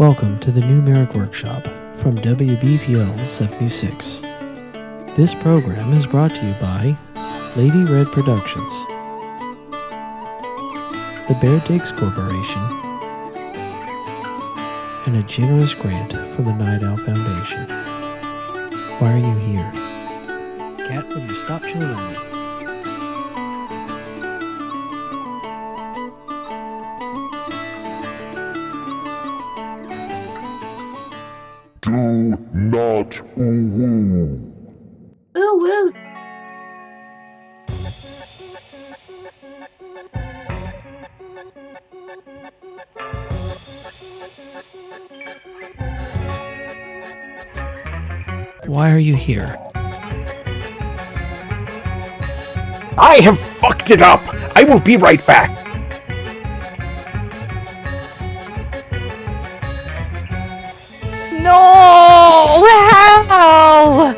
Welcome to the new MARIK Workshop from WBPL 76. This program is brought to you by Lady Red Productions, the Bear Digs Corporation, and a generous grant from the Night Owl Foundation. Why are you here? Cat, will you stop chewing on me? Do not ooh-woo. Ooh-woo. Why are you here? I have fucked it up! I will be right back! No! How?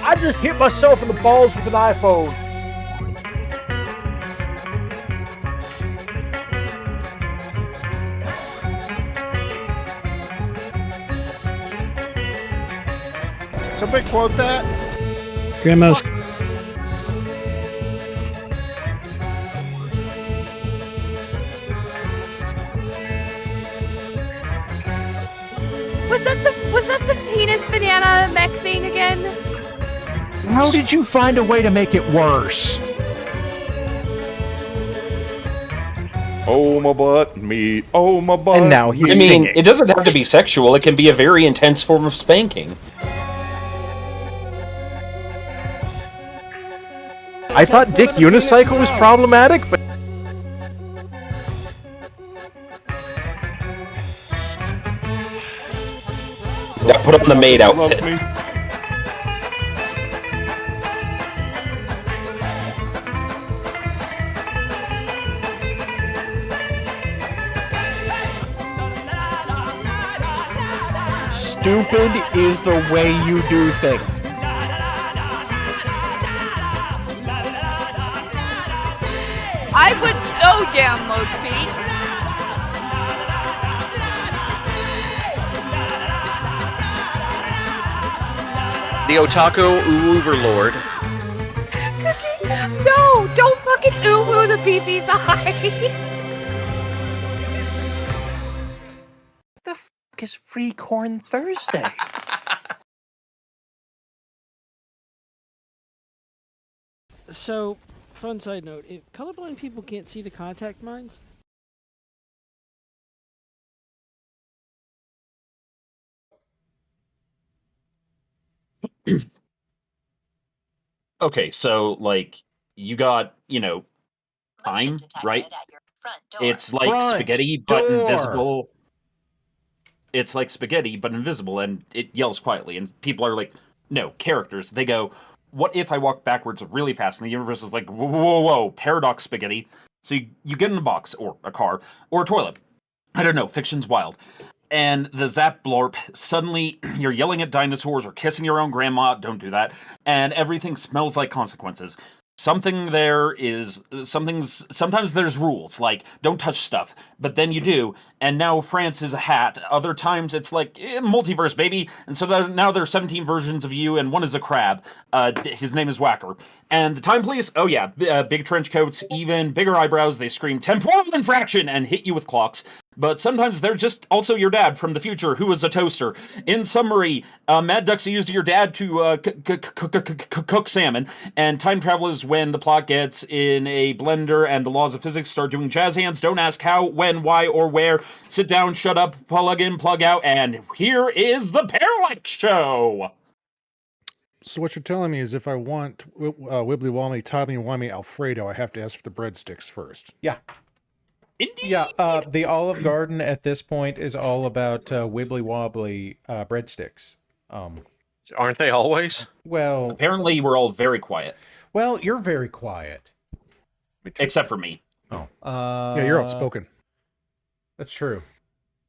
I just hit myself in the balls with an iPhone. Somebody quote that? Grandma's... Was that the penis banana mech thing again? How did you find a way to make it worse? Oh my butt, meat. Oh my butt. And now he's I mean, singing. it doesn't have to be sexual. It can be a very intense form of spanking. I thought Dick Unicycle was problematic, but... Yeah, put on the maid Loves outfit. me. Stupid is the way you do things. I would so download feet. The Otaku Overlord. No, don't fucking ooh-woo the BB's eye. The f is Free Corn Thursday? So, fun side note, if colorblind people can't see the contact mines, Okay, so, like, you got, time, right? It's like Front spaghetti, but door. invisible. It's like spaghetti, but invisible, and it yells quietly, and people are like, no, characters. They go, what if I walk backwards really fast? And the universe is like, whoa, whoa, whoa, paradox spaghetti. So you get in a box, or a car, or a toilet. I don't know, fiction's wild. And the zap blorp, suddenly you're yelling at dinosaurs or kissing your own grandma, don't do that, and everything smells like consequences. Sometimes there's rules, like, don't touch stuff, but then you do, and now France is a hat. Other times it's like, multiverse, baby, and so now there are 17 versions of you, and one is a crab. His name is Whacker. And the time, please? Oh yeah, big trench coats, even bigger eyebrows, they scream temporal infraction and hit you with clocks. But sometimes they're just also your dad from the future, who is a toaster. In summary, Mad Ducks used your dad to cook salmon, and time travel is when the plot gets in a blender and the laws of physics start doing jazz hands. Don't ask how, when, why, or where. Sit down, shut up, plug in, plug out, and here is the Parallax Show! So what you're telling me is if I want Wibbly Wobbly Tommy Wimey Alfredo, I have to ask for the breadsticks first. Yeah. Indeed! Yeah, the Olive Garden at this point is all about wibbly wobbly breadsticks. Aren't they always? Well, Apparently, we're all very quiet. well, you're very quiet. Except for me. Oh, Yeah, you're outspoken. That's true.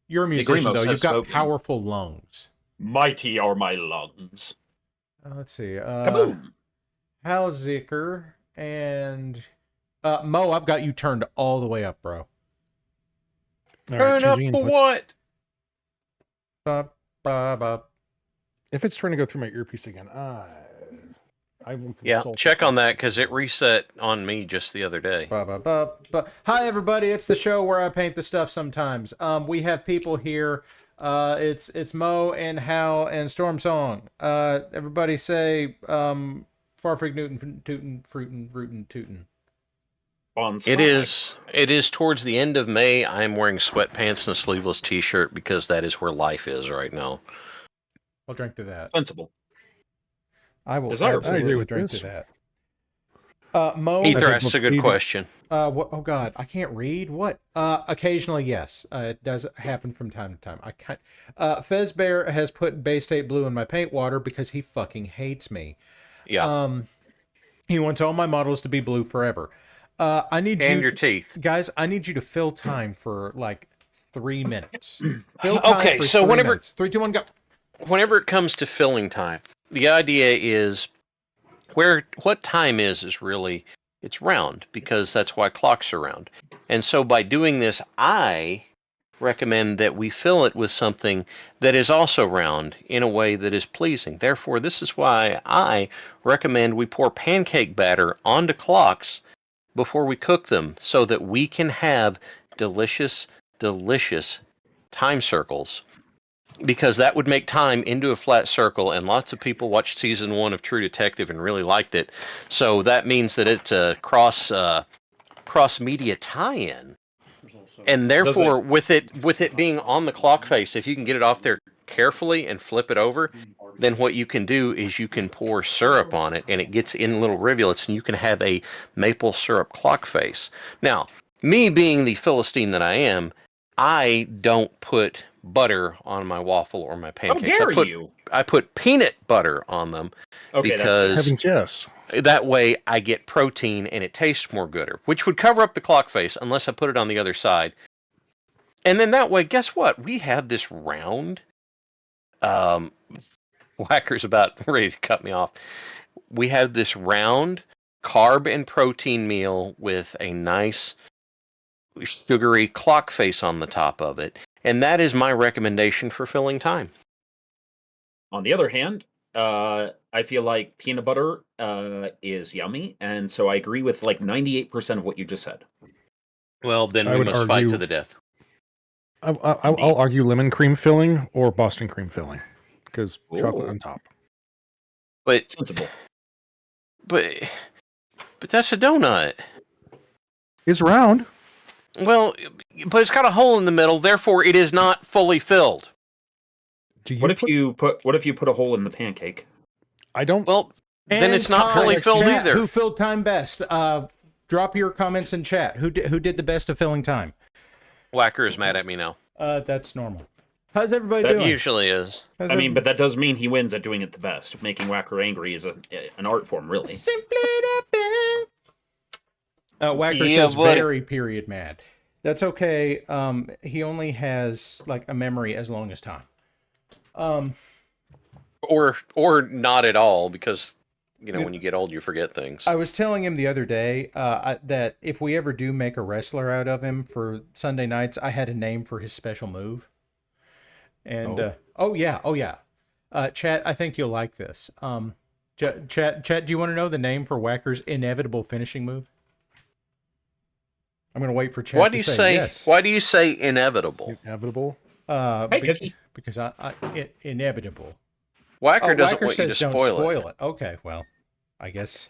You're a The musician, Gremos though. has You've got spoken. powerful lungs. Mighty are my lungs. Let's see. Kaboom! Hal Zicker and Mo, I've got you turned all the way up, bro. All right, Turn up changing for inputs. what? Ba, ba, ba. If it's trying to go through my earpiece again, I will Yeah, consult check the on that because it reset on me just the other day. Ba, ba, ba, ba. Hi, everybody. It's the show where I paint the stuff sometimes. We have people here. It's Mo and Hal and Storm Song. Everybody say Farfig Newton Tootin Fruitin Rootin Tootin. On It is towards the end of May. I'm wearing sweatpants and a sleeveless t-shirt because that is where life is right now. I'll drink to that. sensible. I will Desirable. I agree absolutely with drink this. to that. Mo. Ether think asked a we'll good feed- question. What? Oh God, I can't read. What? Occasionally, yes. It does happen from time to time. I can't. Fezbear has put Bay State Blue in my paint water because he fucking hates me. Yeah, He wants all my models to be blue forever. I need and you, your teeth. guys. I need you to fill time for like 3 minutes. Fill time Okay, for so 3 whenever- minutes. 3, 2, 1, go. Whenever it comes to filling time, the idea is what time is really it's round because that's why clocks are round. And so by doing this, I recommend that we fill it with something that is also round in a way that is pleasing. Therefore, this is why I recommend we pour pancake batter onto clocks before we cook them so that we can have delicious, delicious time circles. Because that would make time into a flat circle, and lots of people watched season 1 of True Detective and really liked it. So that means that it's a cross media tie-in, and therefore with it being on the clock face, if you can get it off there carefully and flip it over, then what you can do is you can pour syrup on it, and it gets in little rivulets, and you can have a maple syrup clock face. Now, me being the Philistine that I am, I don't put butter on my waffle or my How pancakes. dare you? I put peanut butter on them Okay, because Heavens, yes. that way I get protein and it tastes more gooder, which would cover up the clock face unless I put it on the other side. And then that way, guess what? We have this round. Whacker's about ready to cut me off. We have this round carb and protein meal with a nice sugary clock face on the top of it. And that is my recommendation for filling time. On the other hand, I feel like peanut butter is yummy, and so I agree with like 98% of what you just said. Well, then I we would must fight to argue- the death. I'll argue lemon cream filling or Boston cream filling because chocolate Ooh. on top. But Sensible. but that's a donut. It's round. Well, but it's got a hole in the middle, therefore it is not fully filled. Do you What if put- you put a hole in the pancake? I don't. Well, then And it's not time. fully filled Chat, either. Who filled time best? Drop your comments in chat. Who did the best of filling time? Whacker is mad at me now. That's normal. How's everybody That doing? Usually is. How's I mean, but that does mean he wins at doing it the best. Making Whacker angry is an art form, really. Simply the best. Whacker Yeah, says buddy. very period mad. That's okay. He only has like a memory as long as time. Or not at all, because when you get old you forget things. I was telling him the other day that if we ever do make a wrestler out of him for Sunday nights, I had a name for his special move. And oh yeah, Chat, I think you'll like this. Chat, do you want to know the name for Whacker's inevitable finishing move? I'm gonna wait for Chat. Why do you say yes? why do you say inevitable? Inevitable. Hey, Cookie. Because inevitable. Whacker doesn't Whacker want you to says don't spoil it. it. Okay, well, I guess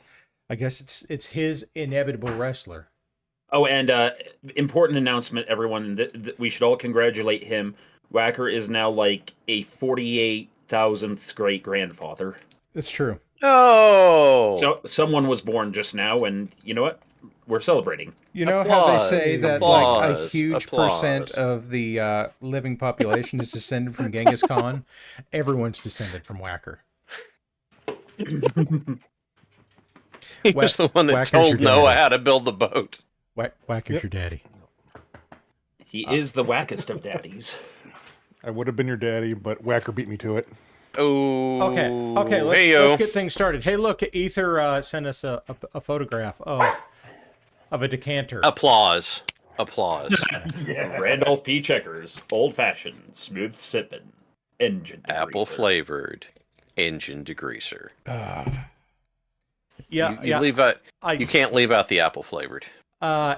it's his inevitable wrestler. Oh, and important announcement, everyone. That we should all congratulate him. Whacker is now like a 48,000th great grandfather. It's true. Oh, So someone was born just now, and you know what? We're celebrating. You know how they Applause, say that like a applause, huge applause. percent of the living population is descended from Genghis Khan? Everyone's descended from Whacker. he was the one that Whacker's told your Noah daddy. how to build the boat. Whacker's your daddy. He is the wackest of daddies. I would have been your daddy, but Whacker beat me to it. Oh, Okay. Let's get things started. Hey, look, Ether sent us a photograph of of a decanter. Applause. Randolph P. Checkers, old fashioned, smooth sipping, engine degreaser. Apple flavored engine degreaser. Yeah, You leave out. You can't leave out the apple flavored.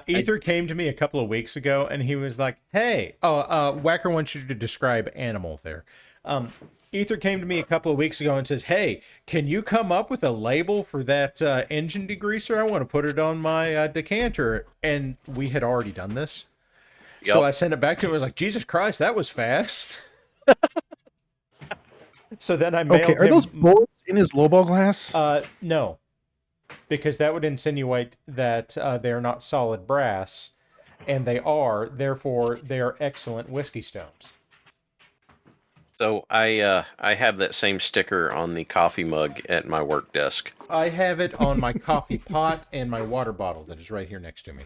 Ether came to me a couple of weeks ago, and he was like, "Hey, Whacker wants you to describe animal there." Ether came to me a couple of weeks ago and says, "Hey, can you come up with a label for that engine degreaser? I want to put it on my decanter." And we had already done this. Yep. So I sent it back to him. I was like, Jesus Christ, that was fast. So then I mailed Okay, are him... those bullets in his lowball glass? No. Because that would insinuate that they're not solid brass. And they are. Therefore, they are excellent whiskey stones. So I have that same sticker on the coffee mug at my work desk. I have it on my coffee pot and my water bottle that is right here next to me.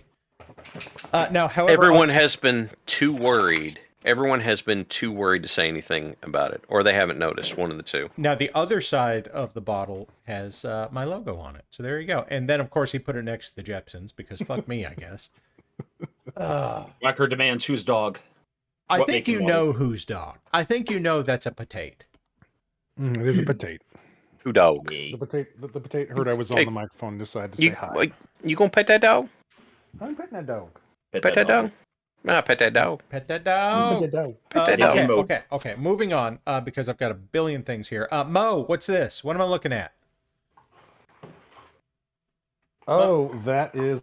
Now, however, Everyone has been too worried. Everyone has been too worried to say anything about it, or they haven't noticed. One of the two. Now, the other side of the bottle has my logo on it. So there you go. And then, of course, he put it next to the Jepsons because fuck me, I guess. Whacker demands whose dog. I What think making you one? know whose dog. I think you know that's a potato. It is a potato. Who dog? The potato heard I was on the microphone and decided to say hi. You gonna pet that dog? I'm petting that dog. Pet that dog? Nah, pet that dog. Pet that dog. Pet that dog. Pet that dog. Okay. Moving on, because I've got a billion things here. Mo, what's this? What am I looking at? Oh, that is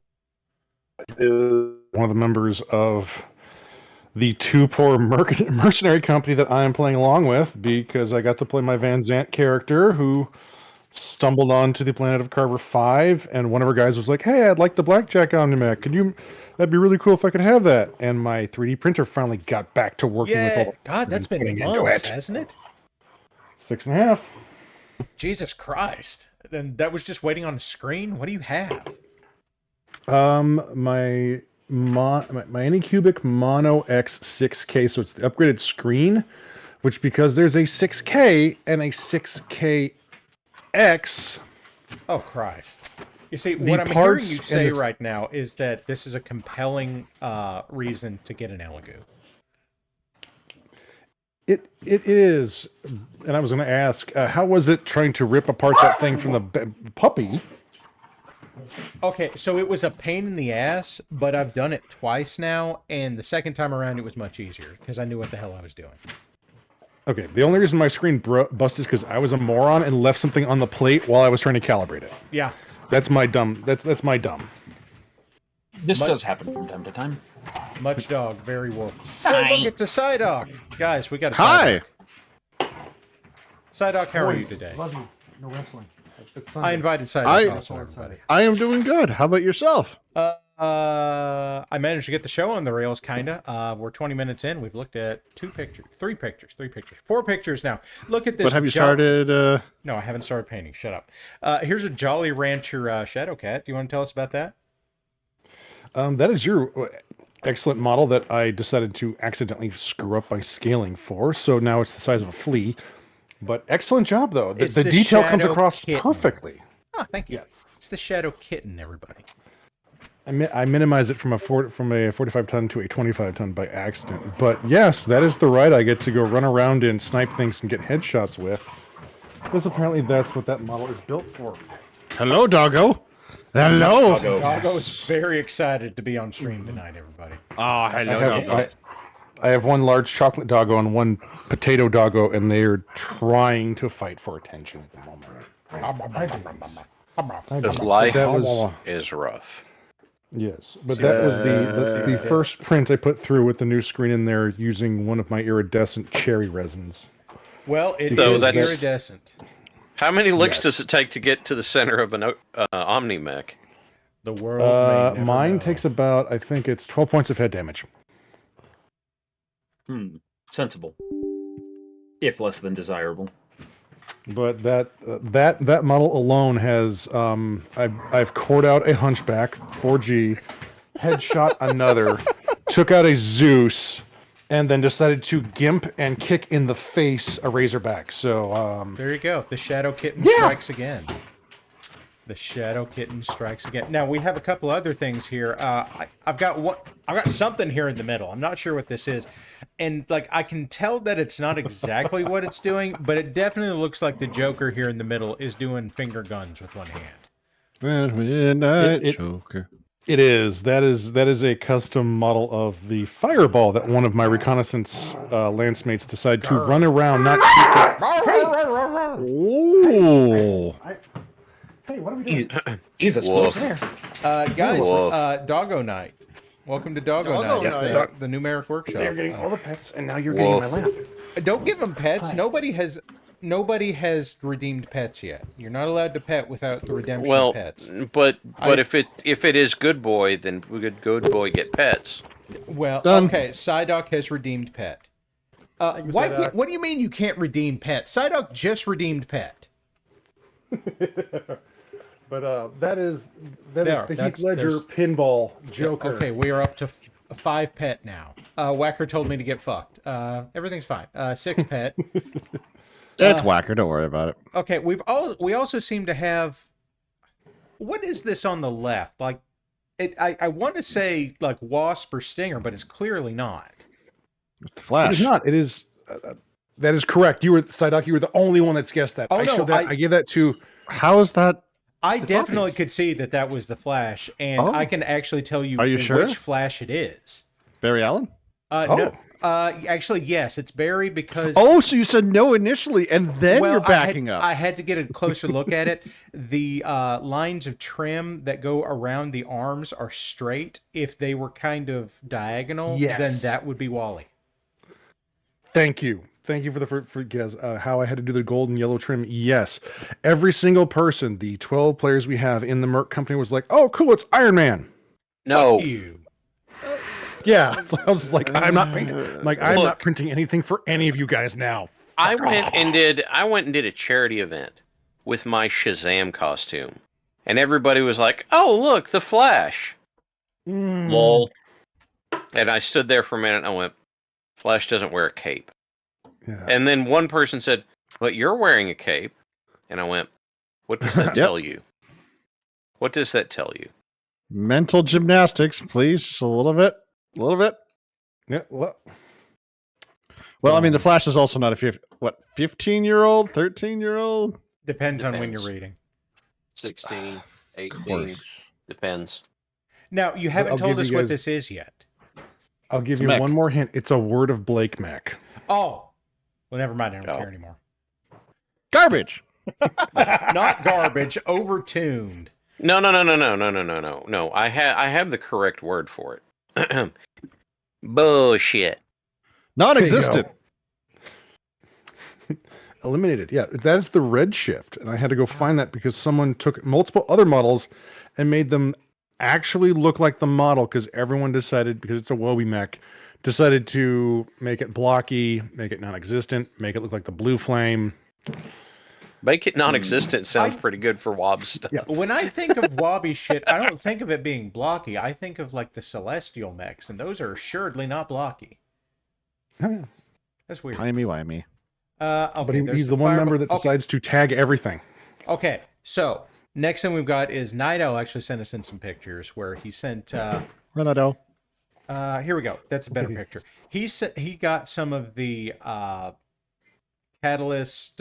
one of the members of the Too Poor Mercenary Company that I am playing along with, because I got to play my Van Zant character who stumbled onto the planet of Carver 5, and one of our guys was like, "Hey, I'd like the Blackjack Omnimac. That'd be really cool if I could have that." And my 3D printer finally got back to working with all the God, that's been putting into months, it. hasn't it? 6.5. Jesus Christ. Then that was just waiting on a screen? What do you have? My Anycubic Mono X 6K, so it's the upgraded screen, which because there's a 6K and a 6KX. Oh, Christ. You see, what I'm hearing you say right now is that this is a compelling reason to get an Elegoo. It is, and I was going to ask, how was it trying to rip apart that thing from the puppy? Okay, so it was a pain in the ass, but I've done it twice now, and the second time around it was much easier, because I knew what the hell I was doing. Okay, the only reason my screen busted is because I was a moron and left something on the plate while I was trying to calibrate it. Yeah. That's my dumb. That's my dumb. This does happen from time to time. Much dog, very wolf. Sigh. Oh, look, it's a Psyduck. Guys, we got a Psyduck. Psyduck, how are you today? Love you. No wrestling. I invited Psyduck also, everybody. I am doing good. How about yourself? I managed to get the show on the rails, kinda. We're 20 minutes in. We've looked at 4 pictures, 4 pictures now. Look at this. But have you started? No, I haven't started painting. Shut up. Here's a Jolly Rancher Shadow Cat. Do you want to tell us about that? That is your excellent model that I decided to accidentally screw up by scaling for. So now it's the size of a flea. But excellent job, though. The detail comes across perfectly. Oh, thank you. Yes. It's the Shadow Kitten, everybody. I minimize it from a 45 ton to a 25 ton by accident. But yes, that is the ride I get to go run around and snipe things and get headshots with. Because apparently that's what that model is built for. Hello, doggo. Hello. Doggo is very excited to be on stream tonight, everybody. Oh, hello, doggo. I have one large chocolate doggo and one potato doggo, and they are trying to fight for attention at the moment. Because life is rough. Yes, but that was the first print I put through with the new screen in there using one of my iridescent cherry resins. Well, it is iridescent. How many licks does it take to get to the center of an Omni-Mech? The world may mine never know. takes about, I think it's 12 points of head damage. Sensible. If less than desirable. But that model alone has I've cored out a Hunchback 4G, headshot another, took out a Zeus, and then decided to gimp and kick in the face a Razorback. So there you go. The Shadow Kitten strikes again. The Shadow Kitten strikes again. Now we have a couple other things here. I've got something here in the middle. I'm not sure what this is, and like I can tell that it's not exactly what it's doing, but it definitely looks like the Joker here in the middle is doing finger guns with one hand. Midnight Joker. It is. That is a custom model of the fireball that one of my reconnaissance lancemates decided to run around, not shoot. Ooh. Hey, what are we doing? Jesus, Woof. Guys, Woof. Doggo Night. Welcome to Doggo Doggo Night, Night. the numeric workshop. You're getting all the pets, and now you're getting my lamp. Don't give them pets. Nobody has redeemed pets yet. You're not allowed to pet without the redemption of pets. but if it is good boy, then good boy get pets. Well, Done. okay. Psyduck has redeemed pet. What do you mean you can't redeem pet? Psyduck just redeemed pet. But that is the Heath Ledger pinball Joker. Okay, we are up to 5 pet now. Whacker told me to get fucked. Everything's fine. 6 pet. It's Whacker. Don't worry about it. Okay, we also seem to have. What is this on the left? Like, I want to say like wasp or stinger, but it's clearly not. It's the Flash. It is not. It is. That is correct. You were Psyduck. You were the only one that's guessed that. Oh, no, I gave that to. How is that? I It's definitely obvious. could see that was the Flash, and Oh. I can actually tell you, Are you sure? which Flash it is. Barry Allen? No, actually, yes, it's Barry because. Oh, so you said no initially, and then you're backing up. I had to get a closer look at it. The lines of trim that go around the arms are straight. If they were kind of diagonal, Yes. then that would be Wally. Thank you. Thank you for guys. How I had to do the gold and yellow trim. Yes, every single person, the 12 players we have in the Merc company, was like, "Oh, cool, it's Iron Man." No, Fuck you. Yeah, so I was just like, I'm not printing. I'm Look. not printing anything for any of you guys now. I went and did a charity event with my Shazam costume, and everybody was like, "Oh, look, the Flash!" Lol. And I stood there for a minute and I went, "Flash doesn't wear a cape." Yeah. And then one person said, "But you're wearing a cape," and I went, "What does that tell you? What does that tell you?" Mental gymnastics, please. Just a little bit. A little bit. Yeah. Well, I mean, the Flash is also not a 15-year-old, 13-year-old? Depends on when Depends. you're reading. 16, 18, Of course. depends. Now, you haven't I'll told give us you what guys- this is yet. I'll give It's you mech. one more hint. It's a word of Blake Mac. Oh, well, never mind. I don't Oh. care anymore. Garbage. Not garbage, overtuned. No. I have the correct word for it. Bullshit. Non-existent. Eliminated. Yeah, that is the red shift, and I had to go find that because someone took multiple other models and made them actually look like the model because everyone decided, because it's a Wobie mech, decided to make it blocky, make it non-existent, make it look like the Blue Flame. Make it non-existent sounds pretty good for Wob stuff. Yeah. When I think of Wobby shit, I don't think of it being blocky. I think of like the Celestial mechs, and those are assuredly not blocky. That's weird. Timey-wimey. Okay, But there's he's the one fireball- member that okay. decides to tag everything. Okay, so next thing we've got is Night Owl actually sent us in some pictures where he sent. Ronaldo. Here we go. That's a better picture. He got some of the Catalyst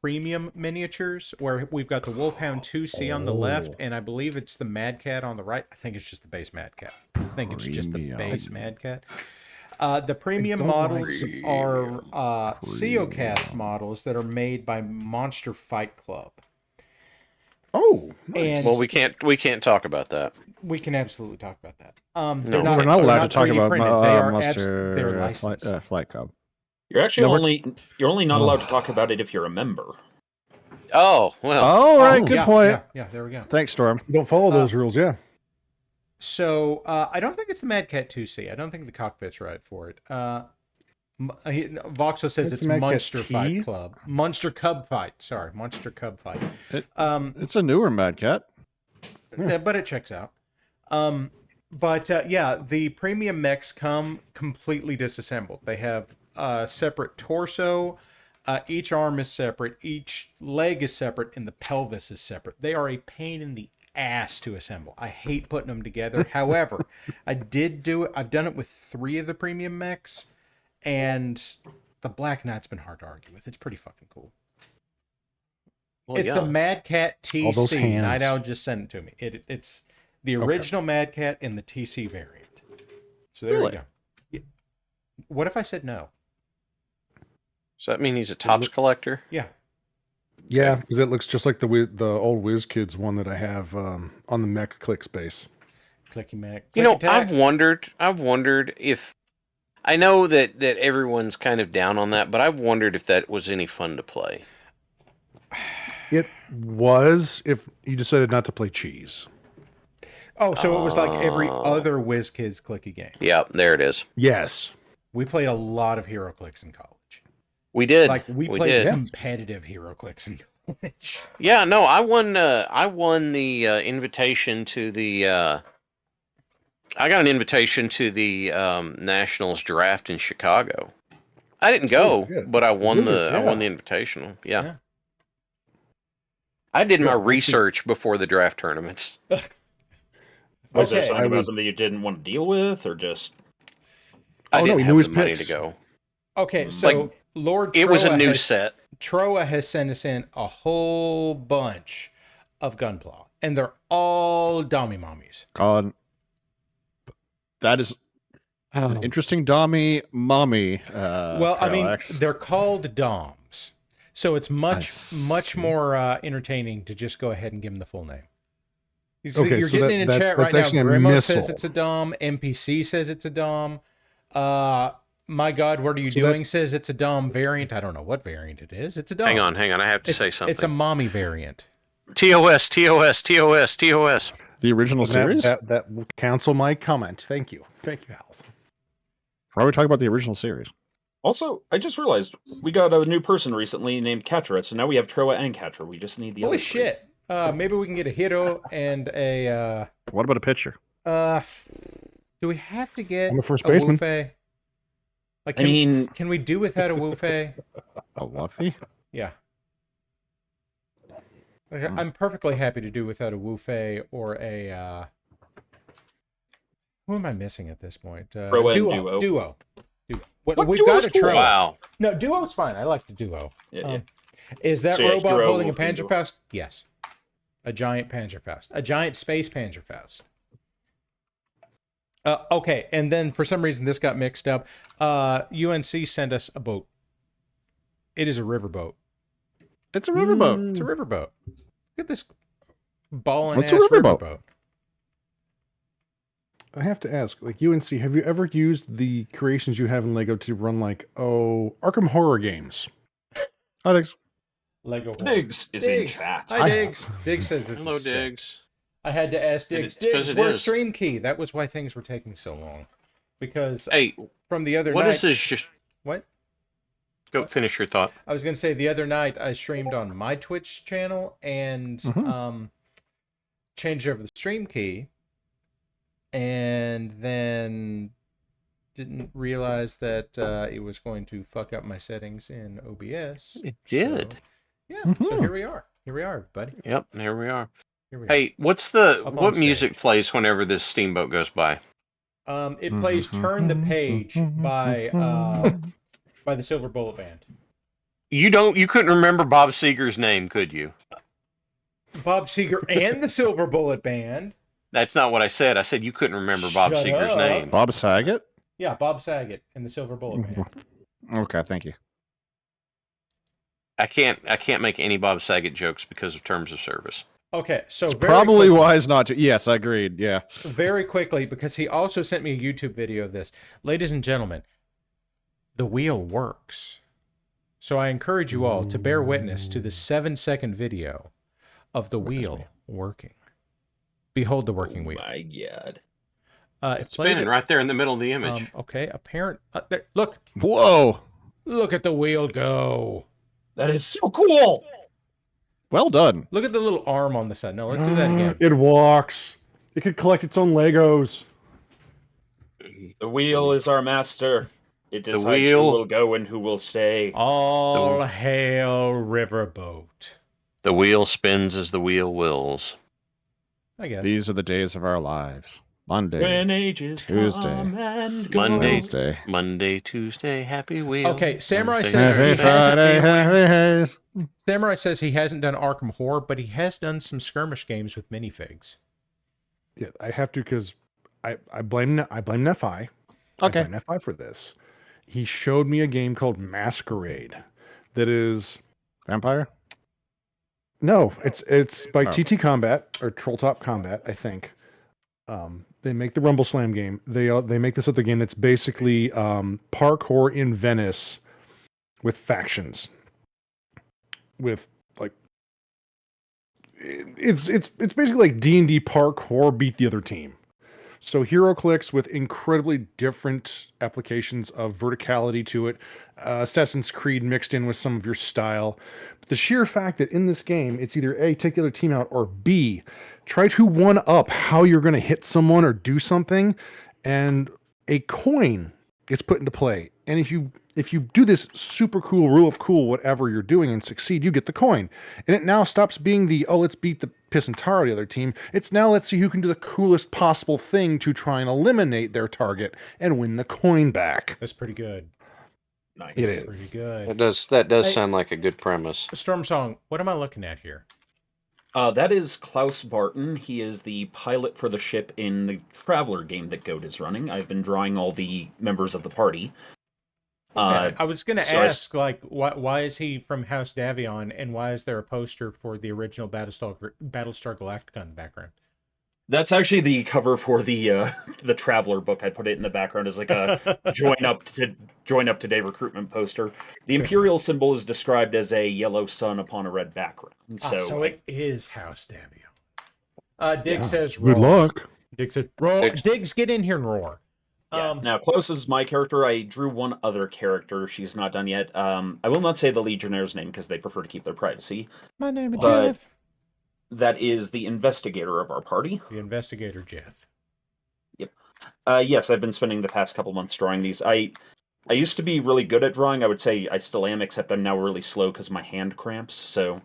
premium miniatures where we've got the Wolfhound 2C on the left, and I believe it's the Mad Cat on the right. I think it's just the base Mad Cat. I think it's just the Premium. base Mad Cat. The premium models are Seocast models that are made by Monster Fight Club. Oh, nice. And Oh, Well, we can't talk about that. we can absolutely talk about that. No, We're not allowed to talk 3D about printed. They are Monster they're licensed. Flight Club. You're actually No, we're- you're only not allowed to talk about it if you're a member. Oh, well. All right, good yeah, point. Yeah, there we go. Thanks, Storm. You don't follow those rules, yeah. So I don't think it's the Mad Cat 2C. I don't think the cockpit's right for it. Voxel says it's Mad Cat Monster T? Fight Club. Monster Cub Fight. Sorry, Monster Cub Fight. It's a newer Mad Cat. But it checks out. Yeah, the premium mechs come completely disassembled. They have a separate torso, Each arm is separate, each leg is separate, and the pelvis is separate. They are a pain in the ass to assemble. I hate putting them together. However, I did do it. I've done it with 3 of the premium mechs, and the Black Knight's been hard to argue with. It's pretty fucking cool. Well, It's the Mad Cat All those TC. hands. Night Owl just sent it to me. It's the original Mad Cat and the TC variant. So there Really? you go. Yeah. What if I said no? Does that mean he's a tops collector? Yeah. Yeah, because it looks just like the old WizKids one that I have on the Mech Click space. Clicky Mac. You know, Click attack. I've wondered if I know that everyone's kind of down on that, but I've wondered if that was any fun to play. It was if you decided not to play cheese. Oh, so it was like every other WizKids clicky game. Yeah, there it is. Yes. We played a lot of Hero Clicks in college. We did. Like we played competitive Hero Clicks in college. Yeah, no, I won the invitation to the. I got an invitation to the Nationals draft in Chicago. I didn't go, but I won I won the invitational. Yeah. I did my research before the draft tournaments. Was there Okay. something about them that you didn't want to deal with, or just? I didn't he have knew the his money picks. to go. Okay, so Like, Lord It was a Troa new has- set. Troa has sent us in a whole bunch of Gunpla, and they're all Dommy Mommies. God, that is an interesting Dommy mommy. Well, I mean, parallax. they're called Doms, so it's much see. more entertaining to just go ahead and give them the full name. You see, Okay, you're so getting in that's chat right now. actually a Grimo says missile. it's a Dom. NPC says it's a Dom. My God, what are you So doing? Says it's a Dom variant. I don't know what variant it is. It's a Dom. Hang on. I have to say something. It's a mommy variant. TOS. The original series? That will cancel my comment. Thank you. Thank you, Hal. Why are we talking about the original series? Also, I just realized we got a new person recently named Katra, so now we have Troa and Katra. We just need the Holy other three. shit! Maybe we can get a Hiro and a. What about a pitcher? Do we have to get I'm the first a baseman. Wufei? Like, I mean, can we do without a Wufei? A Luffy? Yeah. Like, I'm perfectly happy to do without a Wufei or a. Who am I missing at this point? Troa and Duo. What We've Duo's got a cool? Troa. Wow. No, Duo's fine. I like the Duo. Yeah, Is that So, yeah, robot Hero holding a will be Duo. Panzerfaust? Yes. A giant Panzerfaust. A giant space Panzerfaust. Okay, and then for some reason this got mixed up. UNC sent us a boat. It is a riverboat. It's a riverboat. It's a riverboat. Look at this ballin' What's ass a riverboat? riverboat. I have to ask, like UNC, have you ever used the creations you have in Lego to run like Arkham Horror games? Alex, Lego. Diggs is in chat. Hi, Diggs. Diggs says this Hello, is sick. Diggs. I had to ask And Diggs. it's 'cause Diggs, it where's is. Stream Key? That was why things were taking so long. Because Hey, from the other what night. is this? Just What? go finish your thought. I was going to say the other night I streamed on my Twitch channel and changed over the stream key, and then didn't realize that it was going to fuck up my settings in OBS. It did. So, yeah, so here we are. Here we are, buddy. Yep, there we are. Here we Hey, what on music stage. plays whenever this steamboat goes by? are. It plays "Turn the Page" by the Silver Bullet Band. You couldn't remember Bob Seger's name, could you? Bob Seger and the Silver Bullet Band. That's not what I said. I said you couldn't remember Bob Shut Seger's up. name. Bob Saget? Yeah, Bob Saget and the Silver Bullet Band. Okay, thank you. I can't make any Bob Saget jokes because of terms of service. Okay, so It's very probably quickly- wise not to. Yes, I agreed. Yeah. very quickly, because he also sent me a YouTube video of this. Ladies and gentlemen, the wheel works. So I encourage you all to bear witness to the 7-second video of the wheel working. Behold the working wheel. My God. It's spinning right there in the middle of the image. Okay, there, look Whoa. at the wheel go. That is so cool. Well done. Look at the little arm on the side. No, let's do that again. It walks. It could collect its own Legos. The wheel is our master. It The decides who wheel. will go and who will stay. All hail Riverboat. The wheel spins as the wheel wills. I guess. These are the days of our lives. Monday, When ages Tuesday, come and go. Wednesday. Monday, Tuesday, happy wheel. Okay, Samurai Wednesday, says Happy he Friday, happy haze. Samurai says he hasn't done Arkham Horror, but he has done some skirmish games with minifigs. Yeah, I have to because I blame Nephi. Okay. I blame Nephi for this. He showed me a game called Masquerade that is Vampire? no, it's by Oh. TT Combat or Troll Top Combat, I think. They make the Rumble Slam game. They make this other game that's basically parkour in Venice with factions. With like it's basically like D&D parkour beat the other team. So hero clicks with incredibly different applications of verticality to it. Assassin's Creed mixed in with some of your style. But the sheer fact that in this game, it's either A, take the other team out, or B, try to one-up how you're going to hit someone or do something, and a coin gets put into play. And if you do this super cool rule of cool, whatever you're doing, and succeed, you get the coin. And it now stops being the, oh, let's beat the piss and tar of the other team. It's now let's see who can do the coolest possible thing to try and eliminate their target and win the coin back. That's pretty good. Nice. It is. Pretty good. That does Hey. sound like a good premise. Storm Song, what am I looking at here? That is Klaus Barton. He is the pilot for the ship in the Traveler game that Goat is running. I've been drawing all the members of the party. I was going to so I ask, like, why is he from House Davion, and why is there a poster for the original Battlestar Galactica in the background? That's actually the cover for the Traveler book. I put it in the background as like a join up today recruitment poster. The Imperial symbol is described as a yellow sun upon a red background. So it is House Davion. Diggs says, Good roar. luck. Diggs says, roar. Diggs. Diggs, get in here and roar. Yeah. Now, Klaus is my character. I drew one other character. She's not done yet. I will not say the Legionnaire's name because they prefer to keep their privacy. My name is But Jeff. that is the investigator of our party. The investigator, Jeff. Yep. Yes, I've been spending the past couple months drawing these. I used to be really good at drawing. I would say I still am, except I'm now really slow because my hand cramps. So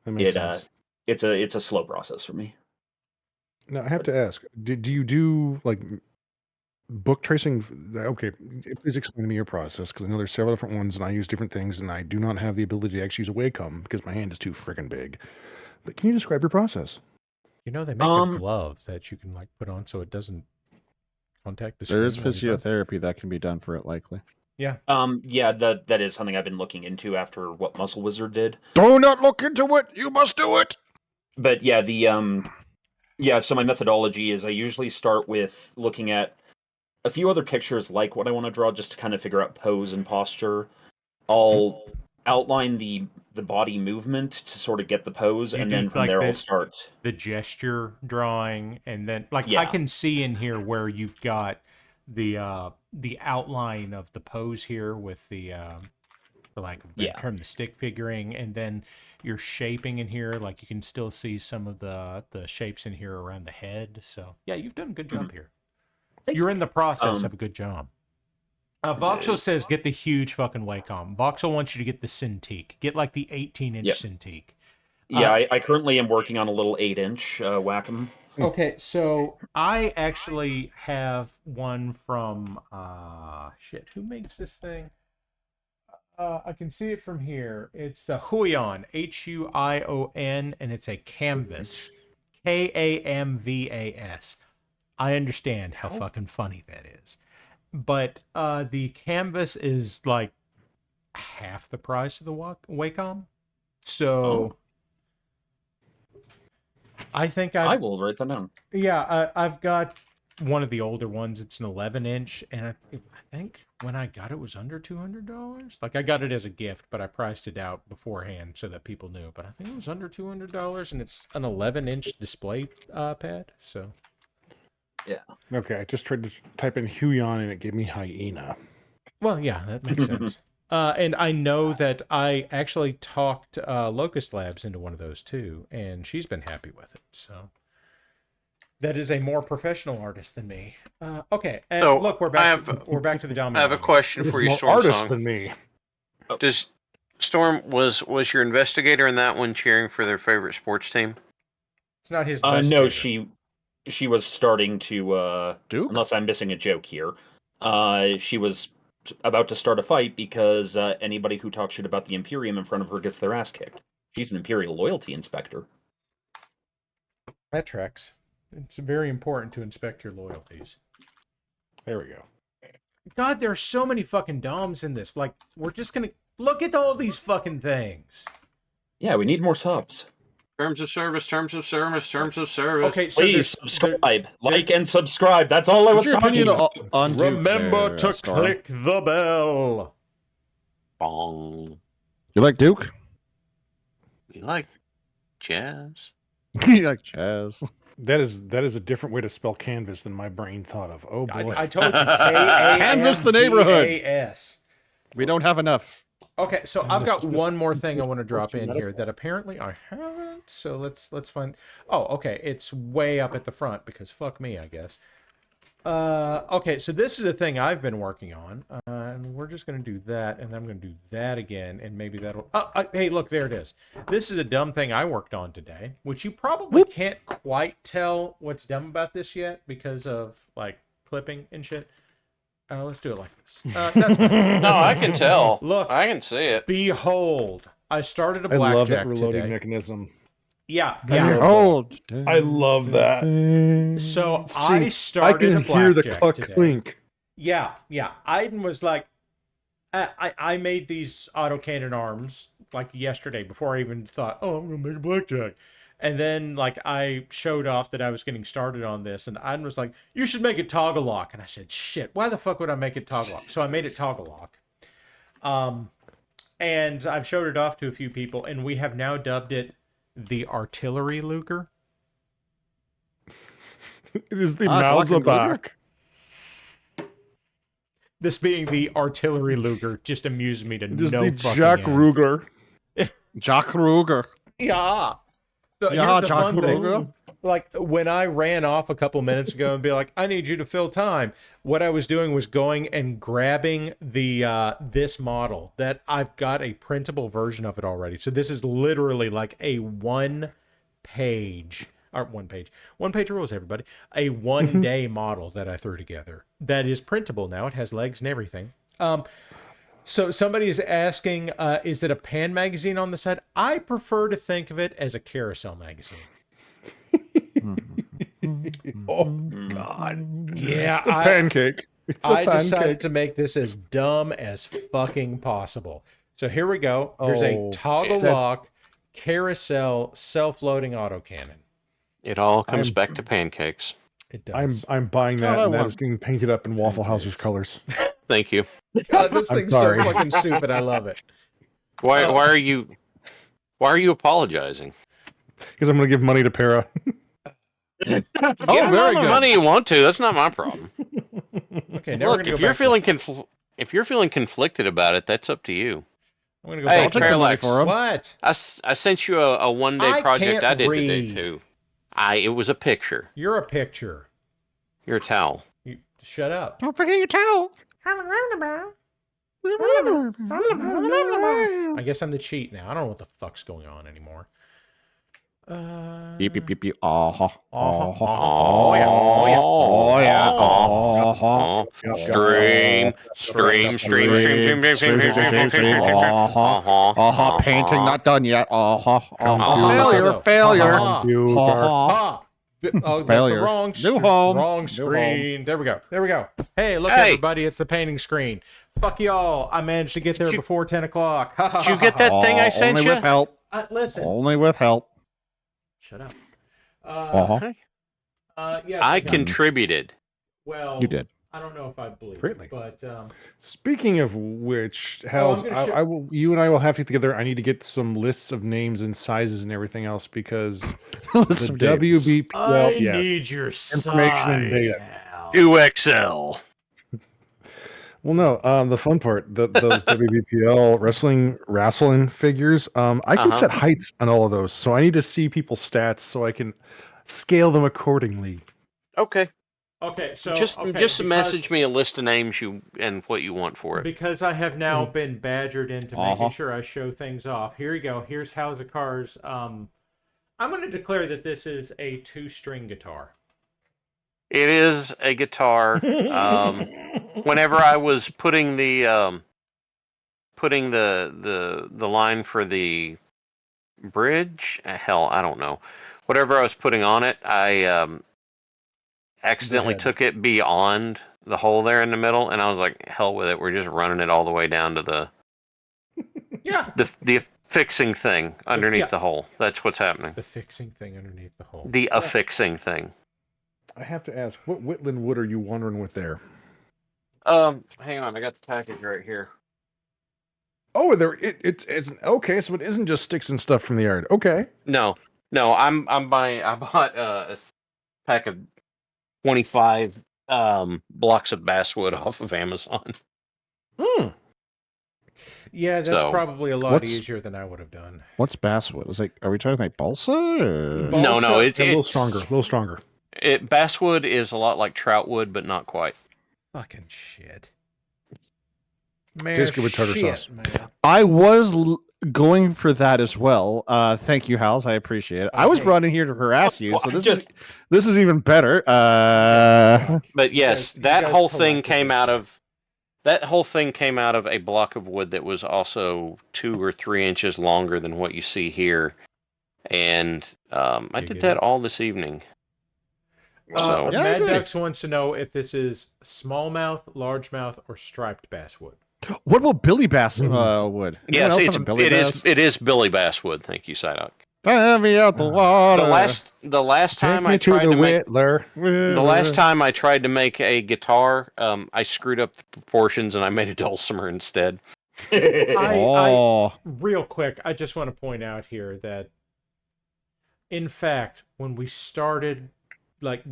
That makes sense. it's a slow process for me. Now I have to ask: do you do like book tracing? Okay, please explain to me your process because I know there's several different ones, and I use different things, and I do not have the ability to actually use a Wacom because my hand is too freaking big. But can you describe your process? You know, they make a glove that you can, like, put on so it doesn't contact the screen. There is while you draw. physiotherapy that can be done for it, likely. Yeah. Yeah, that is something I've been looking into after what Muscle Wizard did. Do not look into it. You must do it. But yeah, so my methodology is I usually start with looking at a few other pictures like what I want to draw just to kind of figure out pose and posture. I'll outline the body movement to sort of get the pose, You and do then from like there I'll this- start. The gesture drawing, and then, like, I Yeah. can see in here where you've got the outline of the pose here with the for lack of a better Yeah. term, the stick figuring, and then you're shaping in here. Like, you can still see some of the shapes in here around the head. So yeah, you've done a good job here. Thank You're in the process Um, of a good job. Voxel says get the huge fucking Wacom. Voxel wants you to get the Cintiq. Get like the 18-inch Yep. Cintiq. Yeah, I currently am working on a little 8-inch Wacom. Okay, so I actually have one from who makes this thing? I can see it from here. It's a Huion, Huion, and it's a canvas, Kamvas. I understand how fucking funny that is, but the canvas is like half the price of the Wacom, so. I think I will write that down. Yeah, I've got one of the older ones. It's an 11-inch, and I think when I got it was under $200. Like, I got it as a gift, but I priced it out beforehand so that people knew. But I think it was under $200, and it's an 11-inch display pad. So, Yeah. Okay, I just tried to type in Huion and it gave me hyena. well, yeah, that makes sense. And I know that I actually talked Locust Labs into one of those too, and she's been happy with it. So, that is a more professional artist than me. Okay, and So, look, we're back. We're back to the domino. I have a question He's for you, more Storm artist Song. than me. Does Storm was your investigator in that one cheering for their favorite sports team? It's not his. No, investigator. she was starting to Duke? unless I'm missing a joke here. She was about to start a fight because anybody who talks shit about the Imperium in front of her gets their ass kicked. She's an Imperial loyalty inspector. That tracks. It's very important to inspect your loyalties. There we go. God, there's so many fucking DOMs in this. Like, we're just gonna look at all these fucking things. Yeah, we need more subs. Terms of service, terms of service, terms of service. Okay, so Please subscribe, like, and subscribe. That's all I was talking about. On Duke remember there, to Storm? click the bell. Bong. You like Duke? You like jazz? You like jazz? That is a different way to spell canvas than my brain thought of. Oh boy. I told you, Canvas the neighborhood. We don't have enough. Okay, so I've got Just- one more thing I want to drop in medical. here that apparently I haven't. So let's find. Oh, okay, it's way up at the front because fuck me, I guess. Okay, so this is a thing I've been working on, and we're just gonna do that, and I'm gonna do that again, and maybe that'll. Hey, look, there it is. This is a dumb thing I worked on today, which you probably can't quite tell what's dumb about this yet because of like clipping and shit. Let's do it like this. That's good. No, I can tell. Look. I can see it. Behold, I started a I love blackjack that reloading today. mechanism. Yeah. Behold. I love that. So See, I started I a can hear the blackjack today. clink. Yeah. Aiden was like, I made these autocannon arms like yesterday before I even thought, oh, I'm gonna make a blackjack. And then like I showed off that I was getting started on this, and Aiden was like, you should make it toggle lock. And I said, shit, why the fuck would I make it toggle lock? So I made it toggle lock. And I've showed it off to a few people, and we have now dubbed it the artillery Luger. It is the Glock and Mauserbach. This being the artillery Luger just amused me to It is no the fucking Jack end. Ruger. Jack Ruger. Yeah. So Yeah, here's the Jack fun thing. Ruger. Like when I ran off a couple minutes ago and be like, I need you to fill time. What I was doing was going and grabbing the this model that I've got a printable version of it already. So this is literally like a one page rules, everybody. A 1 day model that I threw together that is printable now. It has legs and everything. So somebody is asking, is it a pan magazine on the side? I prefer to think of it as a carousel magazine. Oh God! Yeah, It's a pancake. It's a I pancake. decided to make this as dumb as fucking possible. So here we go. There's a toggle lock carousel self-loading autocannon. It all comes back to pancakes. It does. I'm buying that, God, I and that want is getting painted up in Waffle House's colors. Thank you. God, this I'm thing's so sorry. fucking stupid. I love it. Why are you apologizing? Because I'm going to give money to Para. Give Oh, him all very the good. money you want to. That's not my problem. Okay, now Look, we're gonna if go you're back to- if you're feeling conflicted about it, that's up to you. I'm gonna go Hey, back to- I'll take the money Parallax. for him. What? I sent you a 1 day I project can't I did today read. too. It was a picture. You're a picture. You're a towel. You shut up. Don't forget your towel. I guess I'm the cheat now. I don't know what the fuck's going on anymore. Beep, beep, beep, beep. Oh, Oh yeah. Oh yeah. Oh, Stream. painting not done yet. Failure, failure. Oh, that's the Failure. wrong, New home. wrong New screen. There we go. Hey, look, Hey. everybody, it's the painting screen. Fuck y'all. I managed to get there before 10 o'clock. Did you get that thing I sent Only you? with help. Listen. Only with help. Shut up. Yes, I got it. contributed. Well, You did. I don't know if I believe Greatly. it, but Speaking of which, Hells, gonna show- I will. You and I will have to get together. I need to get some lists of names and sizes and everything else because the WBP. Well, yes, need your information and data. 2XL. Well, no. The fun part, those WBPL wrestling figures. I can set heights on all of those, so I need to see people's stats so I can scale them accordingly. Okay. Okay, so Just because- message me a list of names and what you want for it. Because I have now been badgered into Uh-huh. making sure I show things off. Here you go. Here's how the cars. I'm going to declare that this is a 2-string guitar. It is a guitar. Whenever I was putting the line for the bridge, hell, I don't know. Whatever I was putting on it, I accidentally took it beyond the hole there in the middle, and I was like, hell with it. We're just running it all the way down to the the fixing thing underneath the hole. That's what's happening. The fixing thing underneath the hole. The affixing thing. I have to ask, what Whitland wood are you wandering with there? Hang on, I got the package right here. Oh, it's okay. So it isn't just sticks and stuff from the yard. Okay. No, I bought a pack of 25 blocks of basswood off of Amazon. Yeah, that's probably a lot easier than I would have done. What's basswood? Are we trying to make balsa? Or... No, it's a little stronger. A little stronger. Basswood is a lot like troutwood, but not quite. Fucking shit. Man, Tastes good with tartar sauce. man. I was going for that as well. Thank you, Hals. I appreciate it. I was brought in here to harass you, so this is even better. But yes, that whole thing came out of a block of wood that was also 2 or 3 inches longer than what you see here, and I did that all this evening. So Mad Ducks wants to know if this is smallmouth, largemouth, or striped basswood. What about Billy Bass wood? yes, it is Billy Basswood. Thank you, Psyduck. Let me out the water. The last time I tried to make the last time I tried to make a guitar, I screwed up the proportions and I made a dulcimer instead. Real quick, I just want to point out here that, in fact, when we started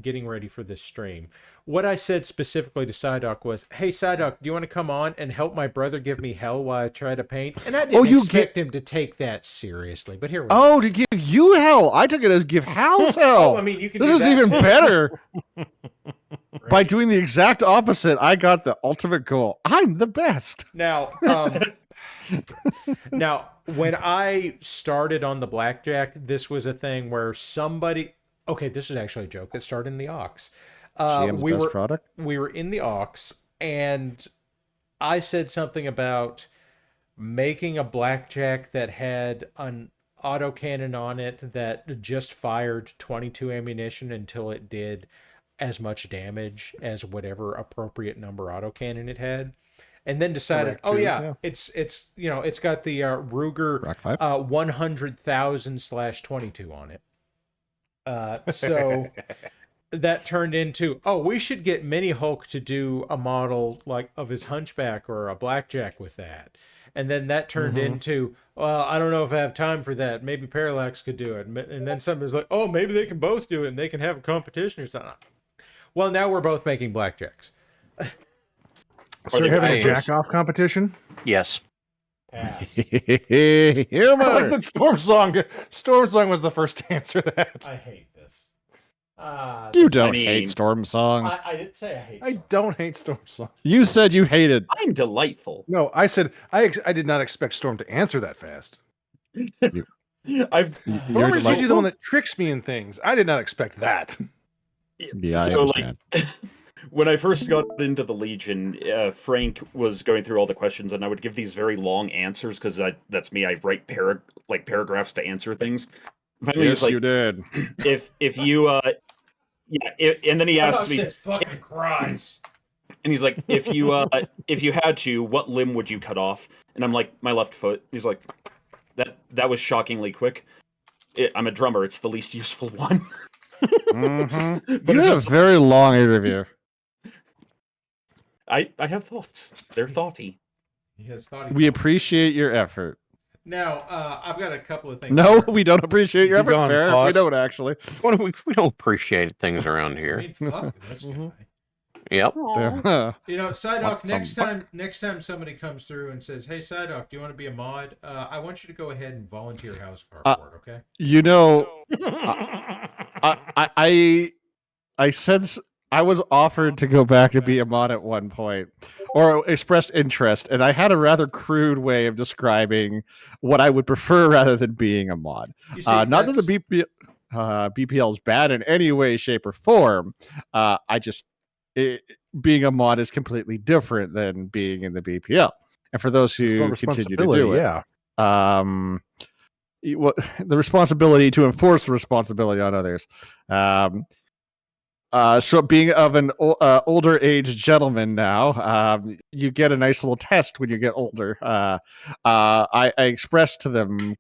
getting ready for this stream, what I said specifically to Psyduck was, "Hey Psyduck, do you want to come on and help my brother give me hell while I try to paint?" And I didn't expect him to take that seriously, but here we go. To give you hell. I took it as give Hal's hell. I mean, you can. This is even better. By doing the exact opposite, I got the ultimate goal. I'm the best. Now, now, when I started on the blackjack, this was a thing where somebody. Okay, this is actually a joke that started in the Ox. GM's best product? We were in the Ox, and I said something about making a blackjack that had an autocannon on it that just fired 22 ammunition until it did as much damage as whatever appropriate number autocannon it had. And then decided, it's it's got the Ruger 100,000/22 on it. So that turned into, we should get Mini Hulk to do a model of his Hunchback or a blackjack with that. And then that turned into, I don't know if I have time for that. Maybe Parallax could do it. And then somebody's like, maybe they can both do it and they can have a competition or something. Well, now we're both making blackjacks. So you're having a jack-off competition? Yes. Pass. I like that Storm Song was the first to answer that. I hate this. You don't hate Storm Song. I didn't say I hate Storm. I don't hate Storm Song. You said you hated. I'm delightful. No, I said I did not expect Storm to answer that fast. You're usually the one that tricks me in things. I did not expect that. Yeah, I so understand. When I first got into the Legion, Frank was going through all the questions, and I would give these very long answers because that's me. I write paragraphs to answer things. Finally, Yes, you did. If you and then he asks me, "Fucking Christ!" And he's like, "If you had to, what limb would you cut off?" And I'm like, "My left foot." He's like, "That was shockingly quick. I'm a drummer. It's the least useful one." Mm-hmm. You had a very long interview. I have thoughts. They're thoughty. He has thoughty. We appreciate your effort. Now, I've got a couple of things. No, we don't appreciate your effort. Gone, Fair. pause. We don't actually. We don't appreciate things around here. I mean, fuck this guy. Yep. Psyduck, next time somebody comes through and says, "Hey, Psyduck, do you want to be a mod?" I want you to go ahead and volunteer house car for it, okay? I sense I was offered to go back to be a mod at one point, or expressed interest, and I had a rather crude way of describing what I would prefer rather than being a mod. You see, Not that the BPL is bad in any way, shape, or form. Being a mod is completely different than being in the BPL. And for those who continue to do it, the responsibility to enforce the responsibility on others. So being of an older age gentleman now, you get a nice little test when you get older. I expressed to them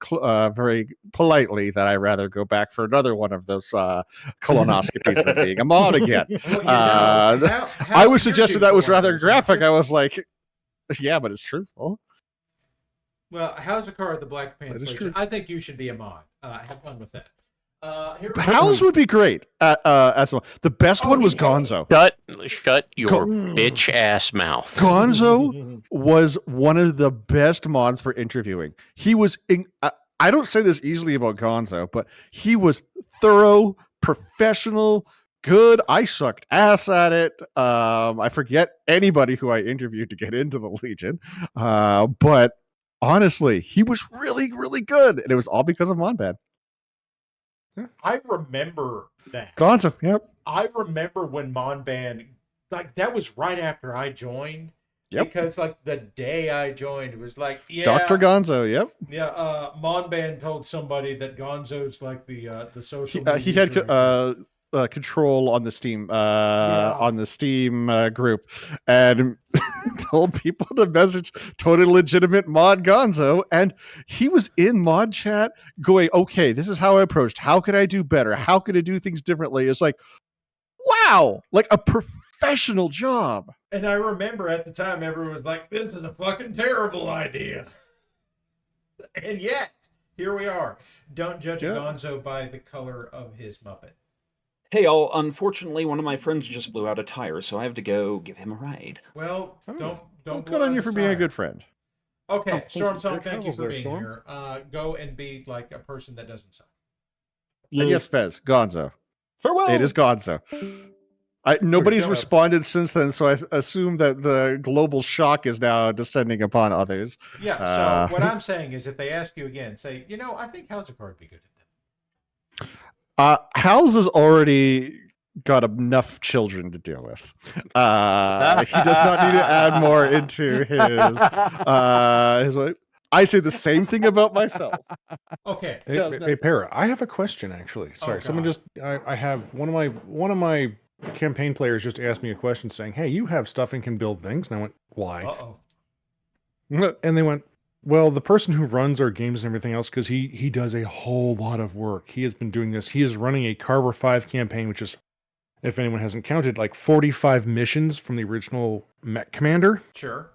very politely that I'd rather go back for another one of those colonoscopies than being a mod again. I was suggesting that was rather graphic. I was like, yeah, but it's truthful. Well, how's the car at the Black Pants Legion? I think you should be a mod. Have fun with that. Howls would be great. As well. The best one was Gonzo. Shut your bitch ass mouth. Gonzo was one of the best mods for interviewing. He was. I don't say this easily about Gonzo, but he was thorough, professional, good. I sucked ass at it. I forget anybody who I interviewed to get into the Legion, but honestly, he was really, really good, and it was all because of Monbad. I remember that. Gonzo, yep. I remember when Monband, like, that was right after I joined. Yep. Because, like, the day I joined, it was like, yeah. Dr. Gonzo, yep. Yeah, Monband told somebody that Gonzo's like the social he had control on the Steam group, and told people to message totally legitimate mod Gonzo, and he was in mod chat going, okay, this is how I approached, how could I do better, how could I do things differently? It's like, wow, like a professional job. And I remember at the time everyone was like, this is a fucking terrible idea. And yet here we are. Don't judge a Gonzo by the color of his Muppet. Hey, all. Unfortunately, one of my friends just blew out a tire, so I have to go give him a ride. Well, don't good on you for being a good friend. Okay, Storm Song, thank you for being here. Go and be like a person that doesn't suck. And yes, Fez, Gonzo. Farewell. It is Gonzo. Nobody's responded since then, so I assume that the global shock is now descending upon others. Yeah, so what I'm saying is if they ask you again, say, I think Howzakar would be good at that. Howls has already got enough children to deal with. He does not need to add more into his life. I say the same thing about myself. Okay. Hey, Para, I have a question actually. Sorry, someone just I have one of my campaign players just asked me a question saying, "Hey, you have stuff and can build things." And I went, "Why?" And they went, well, the person who runs our games and everything else, because he does a whole lot of work. He has been doing this. He is running a Carver 5 campaign, which is, if anyone hasn't counted, like 45 missions from the original Mech Commander. Sure.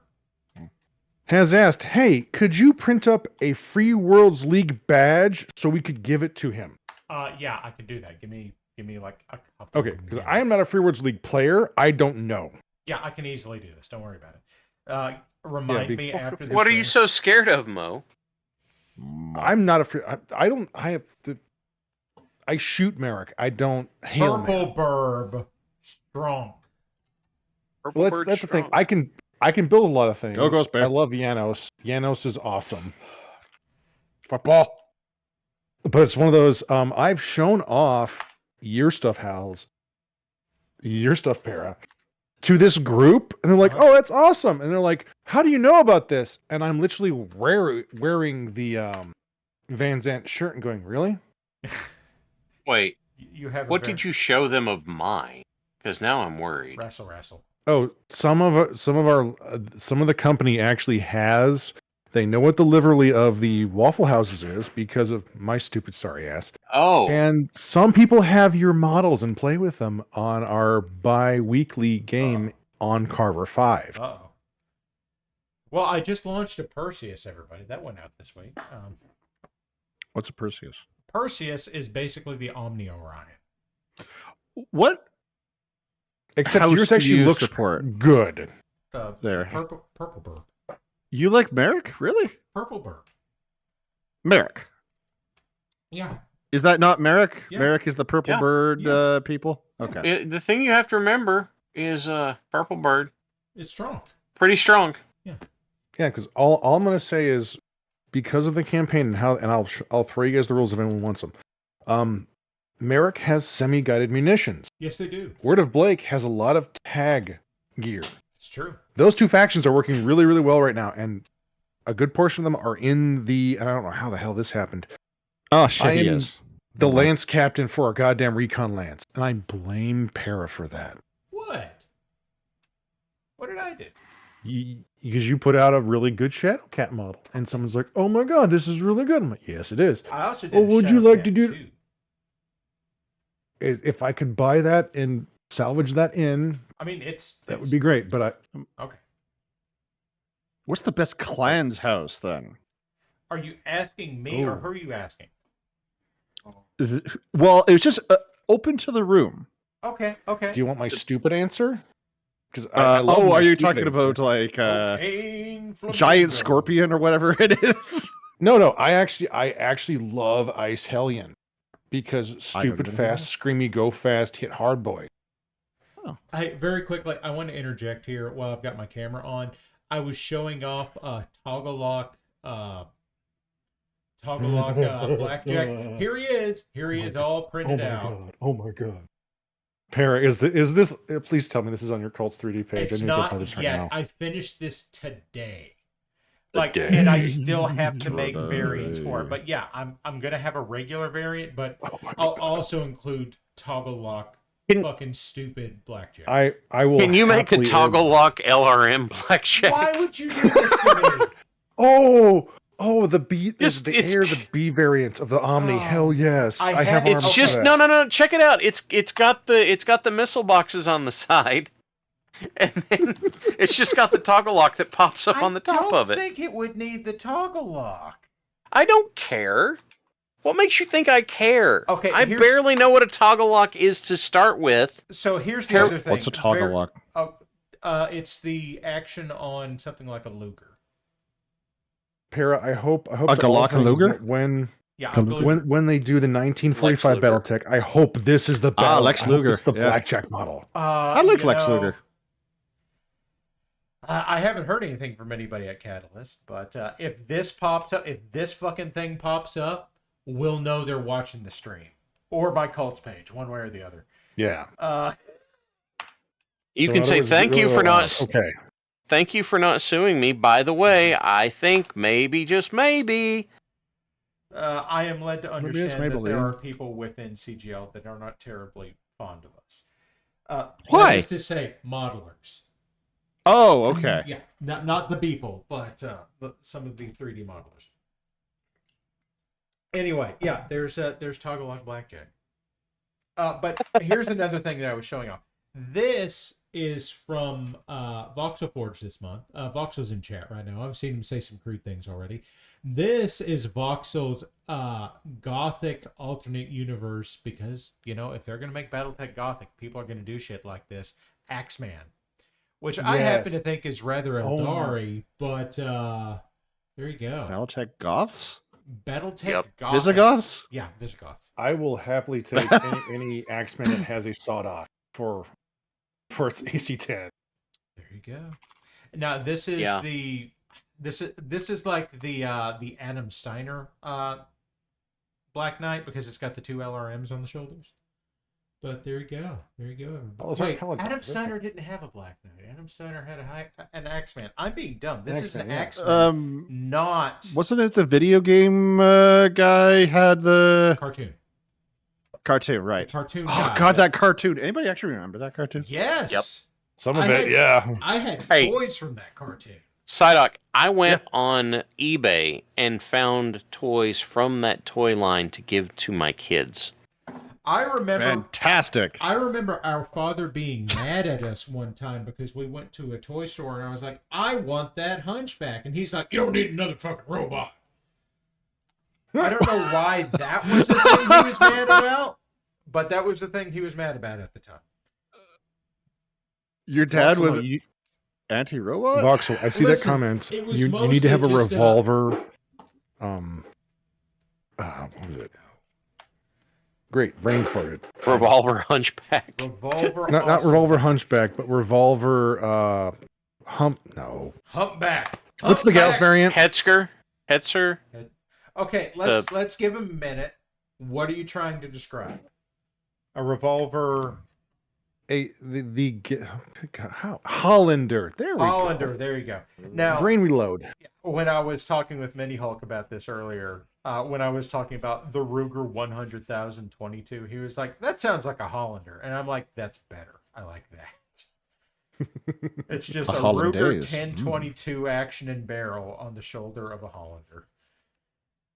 Has asked, hey, could you print up a Free Worlds League badge so we could give it to him? Yeah, I could do that. Give me like a couple. Okay, because I am not a Free Worlds League player. I don't know. Yeah, I can easily do this. Don't worry about it. Remind me after this. What are you so scared of, Mo? I'm not afraid. I shoot Marik. I don't hail Purple Burb strong. Well, that's the thing. I can build a lot of things. Go Bear. I love Janos. Janos is awesome. Football. But it's one of those. I've shown off your stuff, Howls. Your stuff, Para. To this group, and they're like, "Oh, that's awesome!" And they're like, "How do you know about this?" And I'm literally wearing the Van Zant shirt and going, "Really?" Wait, you have what did you show them of mine? Because now I'm worried. Wrestle. Oh, some of the company actually has. They know what the livery of the Waffle Houses is because of my stupid sorry ass. Oh. And some people have your models and play with them on our bi-weekly game on Carver 5. Uh-oh. Well, I just launched a Perseus, everybody. That went out this week. What's a Perseus? Perseus is basically the Omni Orion. What? Except yours actually looks good. There. Purple Burb. You like Marik? Really? Purple Burb. Marik. Yeah. Is that not Marik? Yeah. Marik is the purple Yeah. bird people. Okay. The thing you have to remember is Purple Bird. It's strong. Pretty strong. Yeah, because all I'm going to say is because of the campaign and how, and I'll throw you guys the rules if anyone wants them. Marik has semi-guided munitions. Yes, they do. Word of Blake has a lot of tag gear. It's true. Those two factions are working really, really well right now, and a good portion of them are in the. And I don't know how the hell this happened. Oh shit, I he am is the Lance captain for a goddamn recon lance, and I blame Para for that. What? What did I do? Because you put out a really good Shadowcat model, and someone's like, "Oh my god, this is really good." I'm like, "Yes, it is." I also did. Well, would you like to do? Too. If I could buy that and salvage that in, I mean, that would be great. But okay. What's the best clan's house then? Are you asking me or who are you asking? Well, it was just open to the room. Okay. Okay. do you want my stupid answer? Because I love are my you stupid talking answer. about like Cocaine flamingo. giant scorpion or whatever it is? No. I actually love Ice Hellion because stupid even fast, screamy, go fast, hit hard boy. Hey, very quickly, I want to interject here while I've got my camera on. I was showing off Toggle-Lock Blackjack. Here he is. Here he is, all printed out. Oh my god. Para, is this? Please tell me this is on your Cults 3D page. It's I need to go not buy this right yet. now. I finished this today. And I still have to make variants for it. But yeah, I'm gonna have a regular variant, but I'll also include Toggle-Lock fucking stupid blackjack. I will. Can you make a happily Toggle-Lock LRM blackjack? Why would you do this to me? Oh, the B, the B variant of the Omni. Hell yes, I have. It's armor just for that. no. Check it out. It's got the missile boxes on the side, and then it's just got the toggle lock that pops up on the top of it. I don't think it would need the toggle lock. I don't care. What makes you think I care? Okay, I barely know what a toggle lock is to start with. So here's the other thing. What's a toggle lock? It's the action on something like a Luger. Para, I hope A that all Galak and things Luger? that when Yeah, when they do the 1945 Lex Luger. BattleTech, I hope this is the battle. Lex I hope Luger, this is the yeah. blackjack model. I like Lex Luger. I haven't heard anything from anybody at Catalyst, but if this pops up, if this fucking thing pops up, we'll know they're watching the stream or my Cults page, one way or the other. Yeah. You So can in say other words, thank you for not. Okay. Thank you for not suing me. By the way, I think maybe, just maybe, I am led to Maybe it's understand that there Maybelline. are people within CGL that are not terribly fond of us. Why? That is to say, modelers. Oh, okay. Yeah, not the people, but some of the 3D modelers. Anyway, yeah, there's Toggle Lock Blackjack. But here's another thing that I was showing off. This is from Voxel Forge this month. Voxel's in chat right now. I've seen him say some crude things already. This is Voxel's Gothic alternate universe because, you know, if they're going to make Battletech Gothic, people are going to do shit like this. Axeman. Which I happen to think is rather Eldari, but there you go. Battletech Goths? Battletech Gothic. Visigoths? Yeah, Visigoths. I will happily take any Axeman that has a sawed off for its AC-10. There you go. Now this is this is like the Adam Steiner Black Knight because it's got the two LRMs on the shoulders. But there you go. There you go. Oh, Wait, Paladin. Adam Steiner didn't have a Black Knight. Adam Steiner had an Axeman. I'm being dumb. This is an Axeman, yeah. Axeman, not Wasn't it the video game guy had the cartoon, right? cartoon. Oh guy. god, that cartoon. Anybody actually remember that cartoon? Yes. Yep. Some of I it, had- yeah. I had Hey. toys from that cartoon. Psyduck, I went on eBay and found toys from that toy line to give to my kids. I remember Fantastic. I remember our father being mad at us one time because we went to a toy store and I was like, I want that Hunchback. And he's like, you don't need another fucking robot. I don't know why that was the thing he was mad about, but that was the thing he was mad about at the time. Your dad was You- anti-robot? Voxel, I see Listen, that comment. it was You need to have a mostly just, revolver. What was it? Great, brain farted. Revolver Hunchback. Revolver. Not revolver hunchback, but revolver No. Humpback. What's the gal's variant? Hetzer. Okay, let's give him a minute. What are you trying to describe? A revolver. Hollander. There we Hollander. go. There you go. Now, brain reload. When I was talking with Mini Hulk about this earlier, when I was talking about the Ruger 100,022, he was like, "That sounds like a Hollander," and I'm like, "That's better. I like that." It's just a Ruger 1022 action and barrel on the shoulder of a Hollander.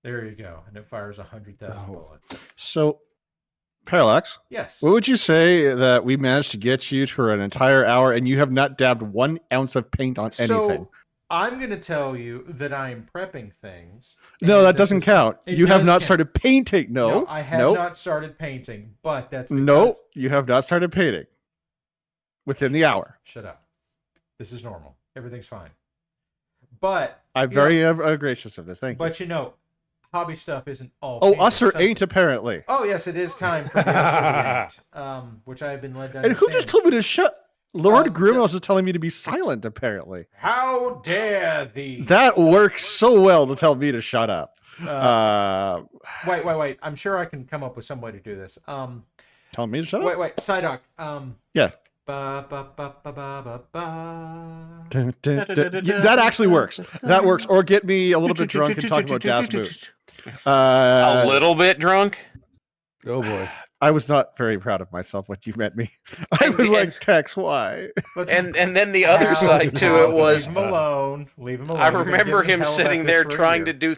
There you go, and it fires 100,000 bullets. So, Parallax. Yes. What would you say that we managed to get you for an entire hour and you have not dabbed 1 ounce of paint on anything? So, I'm going to tell you that I am prepping things. No, that doesn't count. You have not started painting. No, I have not started painting, but that's because... No, you have not started painting within the hour. Shut up. This is normal. Everything's fine. But I'm very gracious of this. Thank you. But hobby stuff isn't all. Oh, us or ain't apparently. Oh yes, it is time for the us or the ain't, which I have been led to understand. And who just told me to shut? Lord Grimos is telling me to be silent. Apparently. How dare thee? That works so well to tell me to shut up. Wait. I'm sure I can come up with some way to do this. Tell me to shut up. Wait, Psyduck. Yeah. That actually works. That works. Or get me a little bit drunk and talk about Das Boot. A little bit drunk? Oh boy. I was not very proud of myself when you met me. I was like, Tex, why? And then the other side to it was leave him alone. Leave him alone. I remember him sitting there trying to do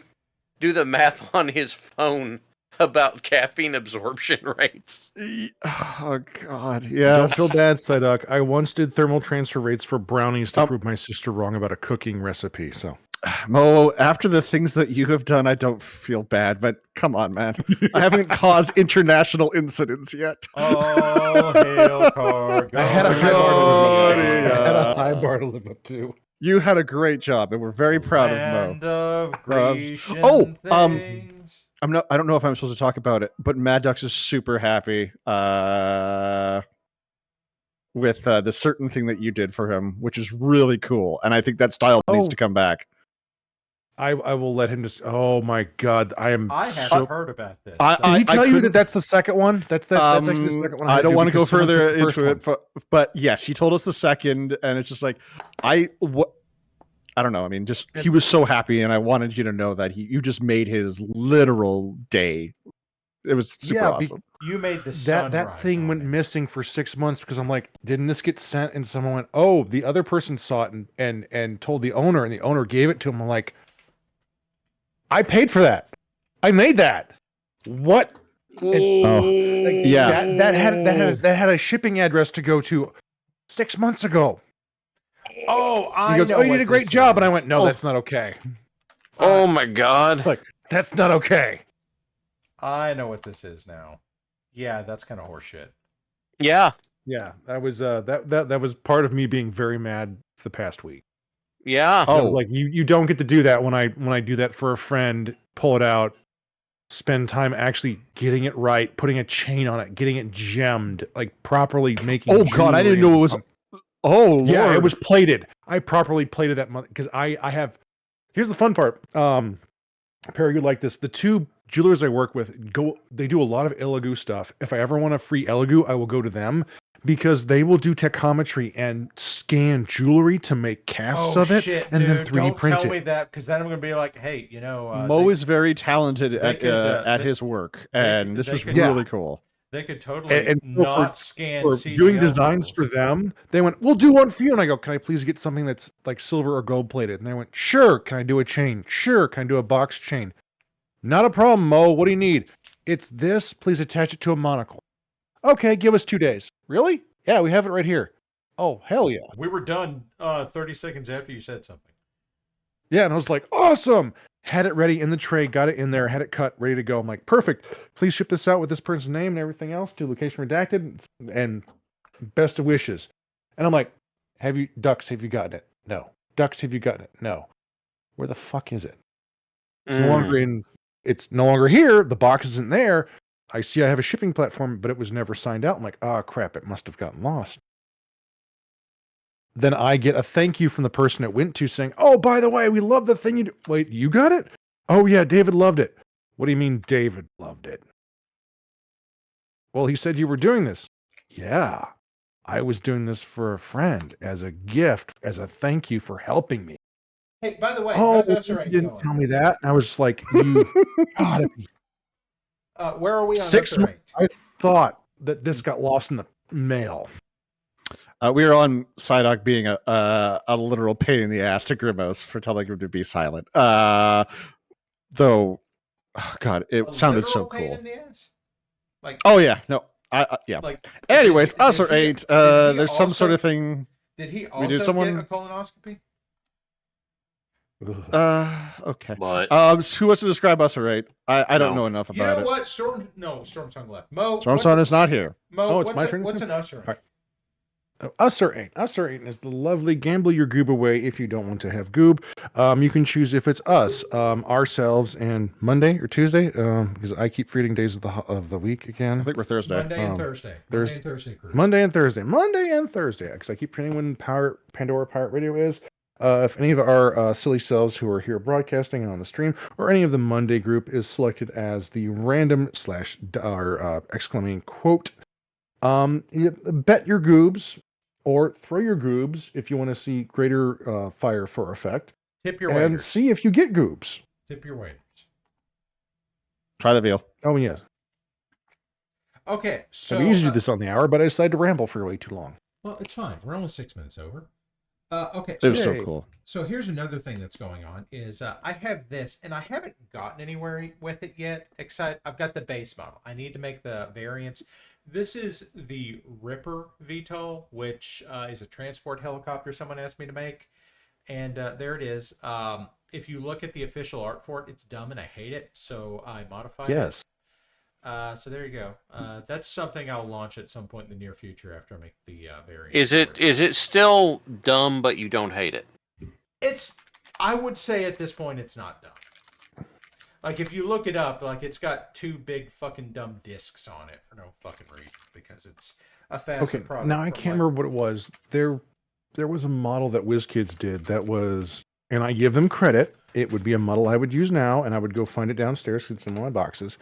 the math on his phone about caffeine absorption rates. Oh God, yeah. Don't feel bad, Psyduck. I once did thermal transfer rates for brownies to prove my sister wrong about a cooking recipe. So, Mo, after the things that you have done, I don't feel bad. But come on, man, I haven't caused international incidents yet. Oh, hail cargo! I had a high bar to live up to. You had a great job, and we're very proud of Mo. I don't know if I'm supposed to talk about it, but Mad Ducks is super happy with the certain thing that you did for him, which is really cool. And I think that style needs to come back. I will let him just. Oh my God, I haven't heard about this. Did he tell you that that's the second one? That's actually the second one. I don't want to go further into it, but yes, he told us the second, and it's just like I don't know. I mean, just he was so happy, and I wanted you to know that you just made his literal day. It was super awesome. You made the sunrise. That thing went missing for 6 months because I'm like, didn't this get sent? And someone went, oh, the other person saw it and told the owner, and the owner gave it to him. I'm like, I paid for that. I made that. What? Yeah. That had a shipping address to go to 6 months ago. Oh, he goes, oh, you did a great job. And I went, no, that's not okay. Oh my God. Like, that's not okay. I know what this is now. Yeah, that's kind of horseshit. Yeah. Yeah. That was that was part of me being very mad the past week. Yeah. I was like, you don't get to do that when I do that for a friend, pull it out, spend time actually getting it right, putting a chain on it, getting it gemmed, like properly making Oh God, I didn't know it was Lord. Yeah, it was plated. I properly plated that month because I have. Here's the fun part. Perry, you like this? The two jewelers I work with they do a lot of Elegoo stuff. If I ever want a free Elegoo, I will go to them because they will do tachometry and scan jewelry to make casts of it and then 3D print it. Don't tell me that because then I'm going to be like, hey, Mo is very talented at his work, and this was really cool. They could totally scan for CGI doing designs for them. They went, we'll do one for you. And I go, can I please get something that's like silver or gold plated? And they went, sure. Can I do a chain? Sure. Can I do a box chain? Not a problem, Mo. What do you need? It's this. Please attach it to a monocle. Okay, give us 2 days. Really? Yeah, we have it right here. Oh, hell yeah. We were done 30 seconds after you said something. Yeah, and I was like, awesome. Had it ready in the tray, got it in there, had it cut, ready to go. I'm like, perfect. Please ship this out with this person's name and everything else to location redacted and best of wishes. And I'm like, have you gotten it? No. Ducks, have you gotten it? No. Where the fuck is it? It's no longer here. The box isn't there. I see I have a shipping platform, but it was never signed out. I'm like, oh crap, it must have gotten lost. Then I get a thank you from the person it went to saying, oh, by the way, we love the thing you do. Wait, you got it? Oh yeah, David loved it. What do you mean David loved it? Well, he said you were doing this. Yeah, I was doing this for a friend as a gift, as a thank you for helping me. Hey, by the way, Oh, how's us you right didn't going? tell me that. And I was just like, you gotta be Where are we on 6 us right? months. I thought that this got lost in the mail. We are on Psyduck being a literal pain in the ass to Grimos for telling him to be silent. Though, oh God, it A sounded so literal pain cool. in the ass? Like, Oh yeah, no, yeah. like. Anyways, did us or he- eight. did he There's some sort also- of thing. Did he We also do someone- get a colonoscopy? Okay. But Who wants to describe us or eight? I don't No. know enough You about know it. what? Storm Song left. Mo, Stormson is not here. Mo, Oh, it's my turn this what's time? an usher? Right. Us or ain't. Us or ain't is the lovely gamble your goob away if you don't want to have goob. You can choose if it's us, ourselves, and Monday or Tuesday, because I keep forgetting days of the week I again. think we're Thursday. Monday and Um, Thursday. Thursday. Monday and Thursday cruise. Monday and Thursday, because I keep forgetting when Pandora Pirate Radio is. If any of our silly selves who are here broadcasting and on the stream, or any of the Monday group is selected as the random / or exclaiming quote, you bet your goobs or throw your goobs if you want to see greater fire for effect, Tip your and waiters. see if you get goobs. Tip your waiters. Try the veal. Oh yes, Okay, so so we usually do this on the hour, but I decided to ramble for way too long. well, it's fine. We're only 6 minutes over. Okay, It so, was so Yay. cool. so here's another thing that's going on is I have this, and I haven't gotten anywhere with it yet. Except I've got the base model. I need to make the variants. This is the Ripper VTOL, which is a transport helicopter someone asked me to make. And there it is. If you look at the official art for it, it's dumb and I hate it. So I modified Yes. it. So there you go. That's something I'll launch at some point in the near future after I make the variant. is it still dumb, but you don't hate it? It's. I would say at this point it's not dumb. Like if you look it up, like it's got 2 big fucking dumb discs on it for no fucking reason because it's a fast Okay. product. Now I from, can't like- remember what it was. There was a model that WizKids did that was, and I give them credit. It would be a model I would use now, and I would go find it downstairs because it's in one of my boxes.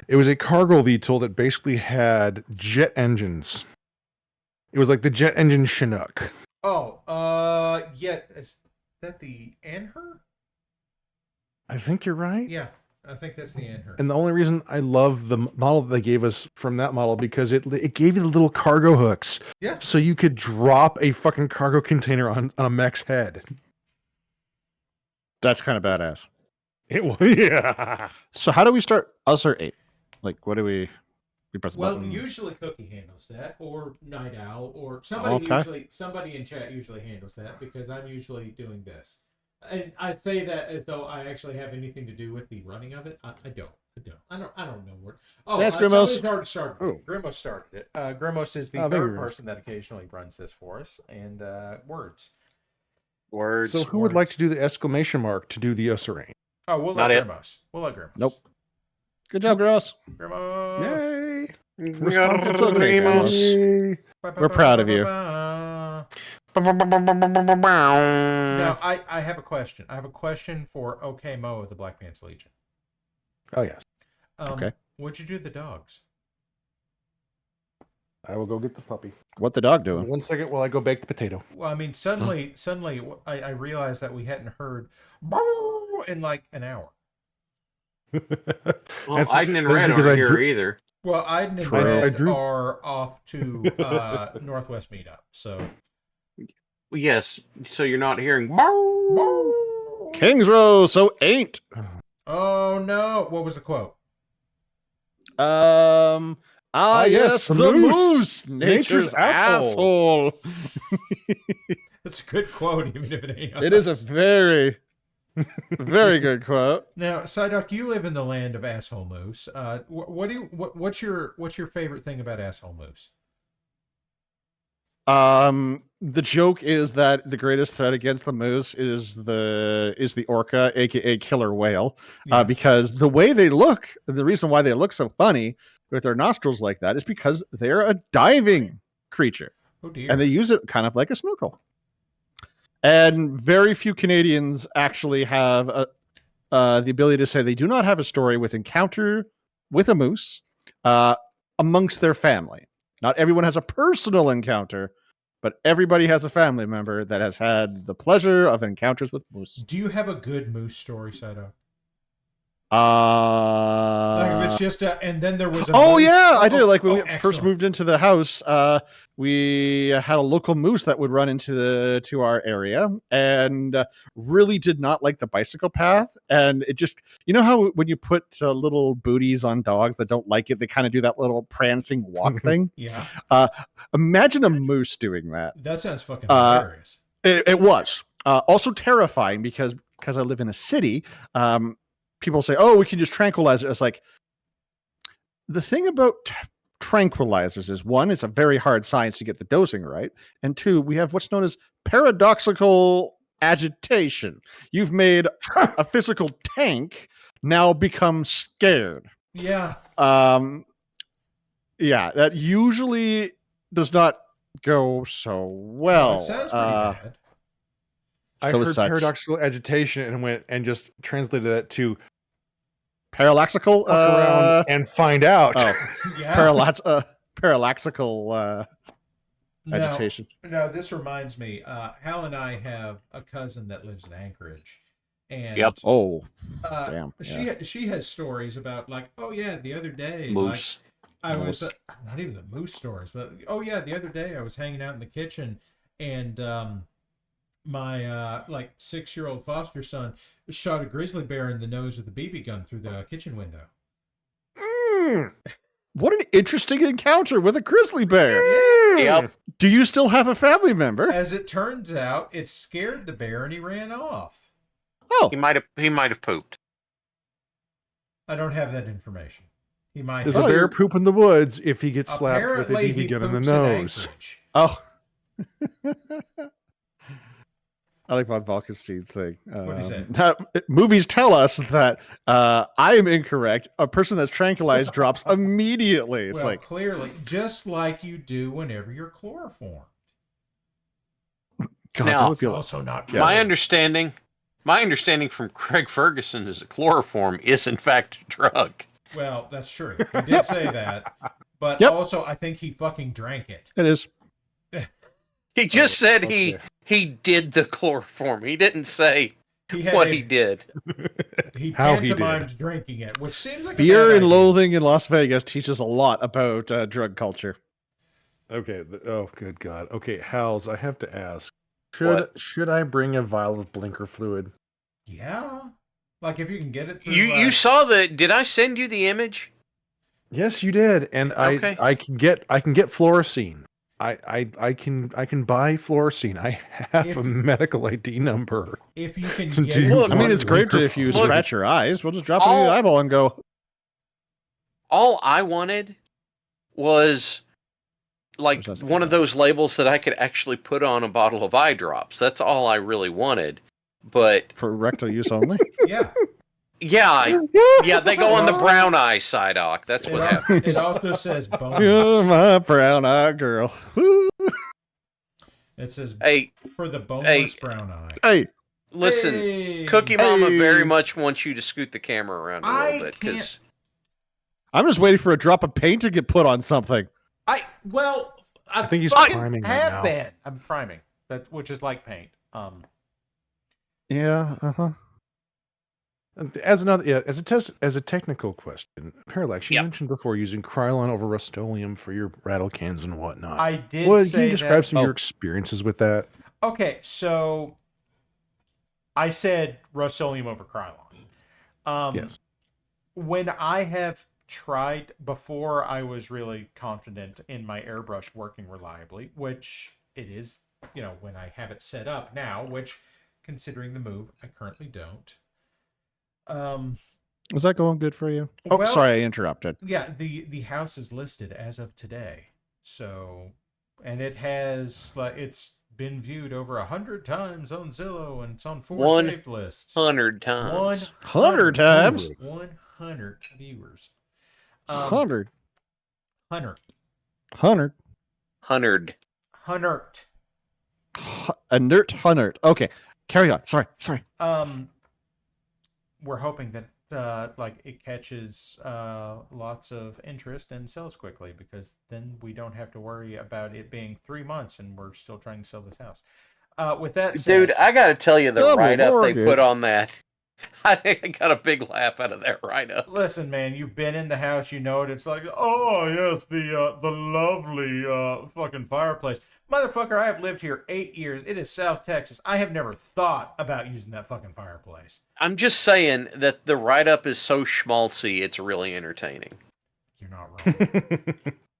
It was a cargo VTOL that basically had jet engines. It was like the jet engine Chinook. Oh, yeah. Is that the Anher? I think you're right. Yeah, I think that's the Anher. And the only reason I love the model that they gave us from that model because it gave you the little cargo hooks. Yeah. So you could drop a fucking cargo container on a mech's head. That's kind of badass. It was, yeah. So how do we start us or eight? Like, what do we press the Well, button? usually Cookie handles that, or Night Owl, or somebody in chat usually handles that because I'm usually doing this. And I say that as though I actually have anything to do with the running of it. I don't. I don't know where. Oh, That's Grimos. somebody's already started. Oh. Grimos started it. Grimos is the Oh, there third we go. person that occasionally runs this for us. And words. Words. So who would like to do the exclamation mark to do the us or ain't? Oh, we'll Not let it. Grimos. We'll let Grimos. Nope. Good job, girls. Grimos. Yay! It's okay, Grimos. Yay. We're proud of you. Now, I have a question. I have a question for OK Mo of the Black Pants Legion. Oh yes. Okay. What'd you do to the dogs? I will go get the puppy. What the dog doing? 1 second while I go bake the potato. Well, I mean, suddenly, I realized that we hadn't heard "Boo" in like an hour. Well, That's- Aiden and that's Red because aren't I here drew- either. Well, Aiden and True. Red I drew- are off to Northwest Meetup. So, Yes, so you're not hearing. "Bow." King's Row, so ain't. oh no! What was the quote? Yes, the moose, nature's asshole. That's a good quote, even if it ain't. It is a us. very, very good quote. Now, Psyduck, you live in the land of asshole moose. What's your favorite thing about asshole moose? The joke is that the greatest threat against the moose is the orca, aka killer whale, because the way they look, the reason why they look so funny with their nostrils like that is because they're a diving creature. Oh dear. And they use it kind of like a snorkel. And very few Canadians actually have the ability to say they do not have a story with encounter with a moose amongst their family. Not everyone has a personal encounter, but everybody has a family member that has had the pleasure of encounters with moose. Do you have a good moose story, Saito? Like if it's just and then there was a oh moose. yeah, I do. Like when we excellent. first moved into the house, we had a local moose that would run into our area and really did not like the bicycle path. And it just, you know how when you put little booties on dogs that don't like it, they kind of do that little prancing walk thing. Yeah. Imagine a moose doing that. That sounds fucking hilarious. It was also terrifying because I live in a city. People say, "Oh, we can just tranquilize it." It's like the thing about tranquilizers is one, it's a very hard science to get the dosing right, and two, we have what's known as paradoxical agitation. You've made a physical tank now become scared. Yeah. Yeah, that usually does not go so well. It sounds pretty bad. I So heard as such. paradoxical agitation and went and just translated that to Parallaxical fuck around and find out. Oh, Yeah. parallaxical agitation. No, this reminds me. Hal and I have a cousin that lives in Anchorage, and Yep. Oh, damn. she has stories about like, oh yeah, the other day, Moose. like, I was not even the moose stories, but oh yeah, the other day I was hanging out in the kitchen, and my like 6-year-old foster son shot a grizzly bear in the nose with a BB gun through the kitchen window. What an interesting encounter with a grizzly bear. Yep. Do you still have a family member? As it turns out, it scared the bear and he ran off. Oh, He might have pooped. I don't have that information. He might Does have. a bear poop in the woods if he gets slapped with a Apparently, he BB gun in the poops nose? Anchorage. oh. I like Von Valkenstein's thing. What'd he say? Movies tell us that I am incorrect. A person that's tranquilized drops immediately. It's Well, like, clearly, just like you do whenever you're chloroformed. God, Now- that would It's be like, also not Yes. My understanding from Craig Ferguson is that chloroform is in fact a drug. Well, that's true. He did say that. But Yep. also, I think he fucking drank it. it is. He just said okay. he did the chloroform. He didn't say He had what a- he did. He How he pantomimed drinking it, which seems like a Fear bad and idea. loathing in Las Vegas teaches a lot about drug culture. Okay. Oh, good God. Okay, Hals, I have to ask. What? Should I bring a vial of blinker fluid? Yeah. Like if you can get it through. You saw did I send you the image? Yes, you did, and Okay. I can get fluorescein. I can buy fluorescein. I have If- a medical ID number. If you can Do get you it. I mean, it's great Look, if you look. scratch your eyes. We'll just drop it in All- the eyeball and go, All I wanted was like What's that one of those labels that I could actually put on a bottle of eye drops. That's all I really wanted. But for rectal use only. Yeah. yeah, they go on the brown eye side, Doc. That's It, what al- happens. it also says You're bonus. my brown eye girl. Woo. It says Hey, for the boneless brown eye. Hey, listen, Hey. Cookie Mama Hey. very much wants you to scoot the camera around a I little bit because I'm just waiting for a drop of paint to get put on something. I think he's fucking priming right have now. been. I'm priming. That which is like paint. Yeah. Uh-huh. As a technical question, Parallax, you Yep. mentioned before using Krylon over Rust-Oleum for your rattle cans and whatnot. I did Well, say can you describe that. some of your experiences with that? Okay, so I said Rust-Oleum over Krylon. Yes. When I have tried before, I was really confident in my airbrush working reliably, which it is, when I have it set up now, which, considering the move, I currently don't. Was that going good for you? Oh, Well- sorry, I interrupted. Yeah, the house is listed as of today, so and it has it's been viewed over 100 times on Zillow, and it's on 4 One saved lists. 100 times. 100 times? 100 viewers. 100. Hunter. 100. 100. A nerd 100. Okay. Carry on. Sorry. We're hoping that it catches lots of interest and sells quickly, because then we don't have to worry about it being 3 months and we're still trying to sell this house. With that said, Dude, I gotta tell you, the Double write-up they mortgage. put on that, I got a big laugh out of that write-up. listen, man, you've been in the house, you know it. It's like, oh yes, the lovely fucking fireplace. Motherfucker, I have lived here 8 years. It is South Texas. I have never thought about using that fucking fireplace. I'm just saying that the write-up is so schmaltzy, it's really entertaining. You're not wrong.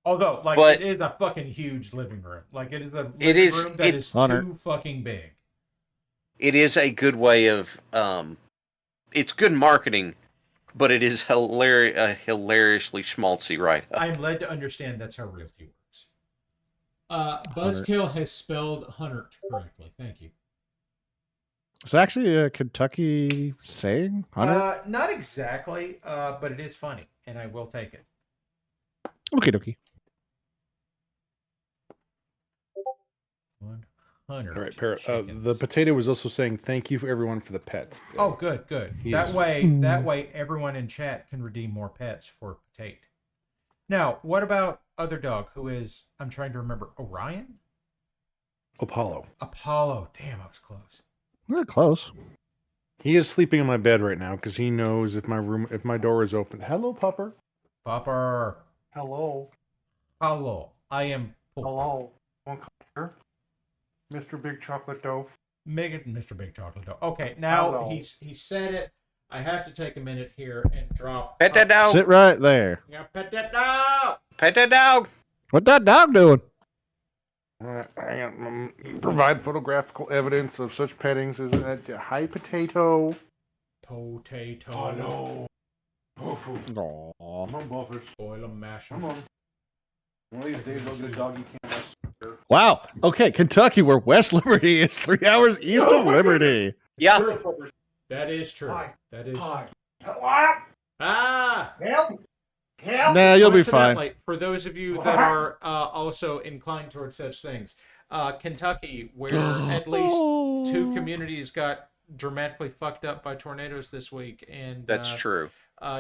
Although, But- it is a fucking huge living room. It is a living It is- room that is Hunter. too fucking big. It is a good way of, it's good marketing, but it is hilariously schmaltzy write-up. I'm led to understand that's how realty works. Buzzkill has spelled Hunter correctly. Thank you. It's actually a Kentucky saying, 100? Not exactly, but it is funny, and I will take it. Okie dokie. 100. All right, Parrot. chickens. The potato was also saying thank you for everyone for the pets. Oh, good. Yes. That way, everyone in chat can redeem more pets for Potate. Now, what about other dog who is? I'm trying to remember. Orion, Apollo. Apollo. Damn, I was close. We're close. He is sleeping in my bed right now because he knows if my door is open. Hello, pupper. Popper. Hello. Hello. I am. Hello. One color. Mr. Big Chocolate Dough. Mr. Big Chocolate Dog. Okay, now Hello. he said it. I have to take a minute here and drop. Pet that dog! Sit right there. Yeah, pet that dog. Pet that dog! What that dog doing? Provide photographical evidence of such pettings as hi, potato. Potato. Hello. Aww. Come on, Buffers. Boil 'em, mash 'em. Come on. One of these days, I'll get a doggy camera. Wow. Okay, Kentucky, where West Liberty is 3 hours east of Liberty. Yeah. That is true. Hi. That is. What? Ah! Help! Nah, you'll be fine. Coincidentally, for those of you that are also inclined towards such things, Kentucky, where at least 2 communities got dramatically fucked up by tornadoes this week, and That's true.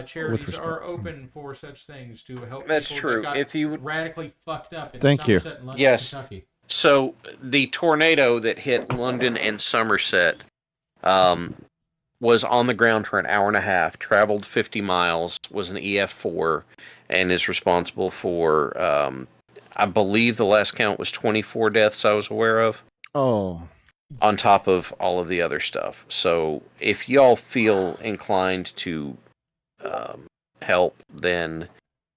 Charities respect. are open for such things to help. That's people true. That got If you radically fucked up in Thank you. Somerset and London, Yes. Kentucky. So the tornado that hit London and Somerset was on the ground for an hour and a half, traveled 50 miles, was an EF4, and is responsible for, I believe the last count was 24 deaths I was aware of, Oh. on top of all of the other stuff. So if y'all feel inclined to help, then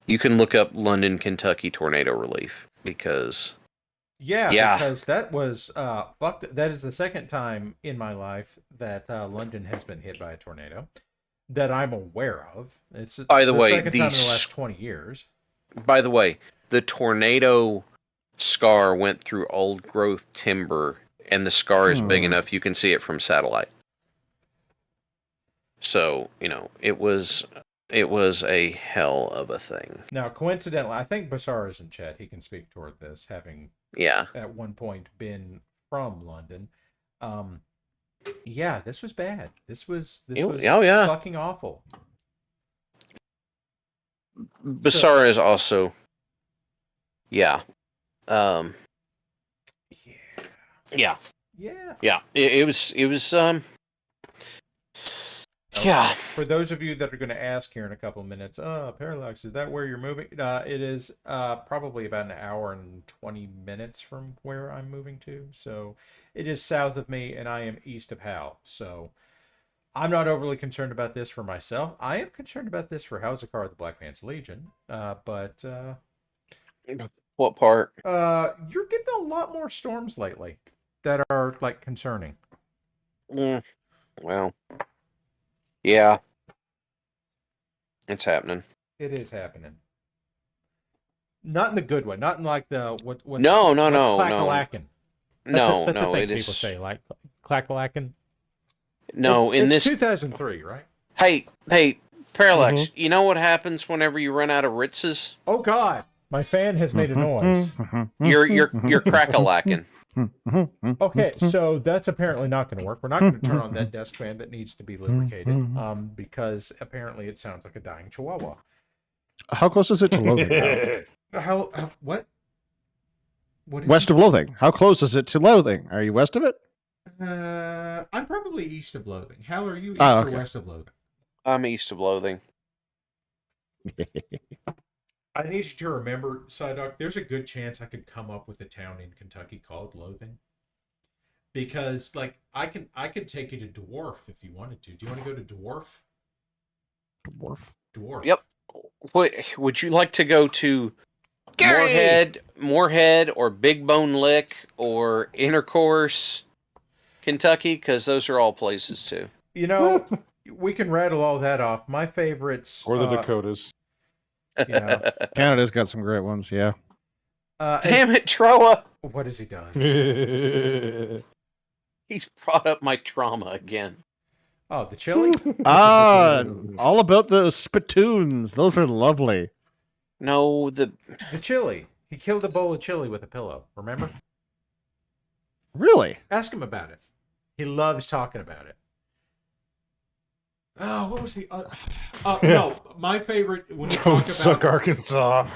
you can look up London, Kentucky tornado relief, because Yeah, because that was fucked. That is the second time in my life that London has been hit by a tornado that I'm aware of. It's By the way, second time in the these- last 20 years. by the way, the tornado scar went through old growth timber, and the scar is big enough you can see it from satellite. So, it was a hell of a thing. Now, coincidentally, I think Basar is in chat. He can speak toward this, having Yeah. at one point been from London. Yeah, this was bad. This was Oh, yeah. fucking awful. Basara is also, yeah. Yeah. Yeah. Yeah. Yeah. It was, yeah. For those of you that are going to ask here in a couple of minutes, Parallax, is that where you're moving? It is probably about an hour and 20 minutes from where I'm moving to. So it is south of me, and I am east of Hal. So I'm not overly concerned about this for myself. I am concerned about this for Housekar, the Black Pants Legion. But What part? you're getting a lot more storms lately that are concerning. Well, yeah. It's happening. It is happening. Not in the good way. Not in like the what? No. Clack-a-lackin'. No, That's no, the thing it people is say, like clack-a-lackin'. no. In It's this, 2003, right? hey, Parallax. Mm-hmm. You know what happens whenever you run out of Ritzes? Oh God, my fan has made a noise. You're crack-a-lacking. Okay, so that's apparently not going to work. We're not going to turn on that desk fan that needs to be lubricated, because apparently it sounds like a dying chihuahua. How close is it to Loathing? What? What? West of Loathing. How close is it to Loathing? Are you west of it? I'm probably east of Loathing. Hal, are you east Oh, or okay. west of Loathing? I'm east of Loathing. I need you to remember, Psyduck, there's a good chance I could come up with a town in Kentucky called Loathing. Because, like, I could take you to Dwarf if you wanted to. Do you want to go to Dwarf? Dwarf. Yep. Would you like to go to Moorhead, or Big Bone Lick, or Intercourse, Kentucky? Because those are all places too. You know, we can rattle all that off. My favorites, Or the Dakotas. You know, Canada's got some great ones. Yeah. Damn it, Troa! What has he done? He's brought up my trauma again. Oh, the chili? All about the spittoons. Those are lovely. No, the chili. He killed a bowl of chili with a pillow. Remember? Really? Ask him about it. He loves talking about it. Oh, what was the? No, my favorite when you Don't talk suck about Arkansas.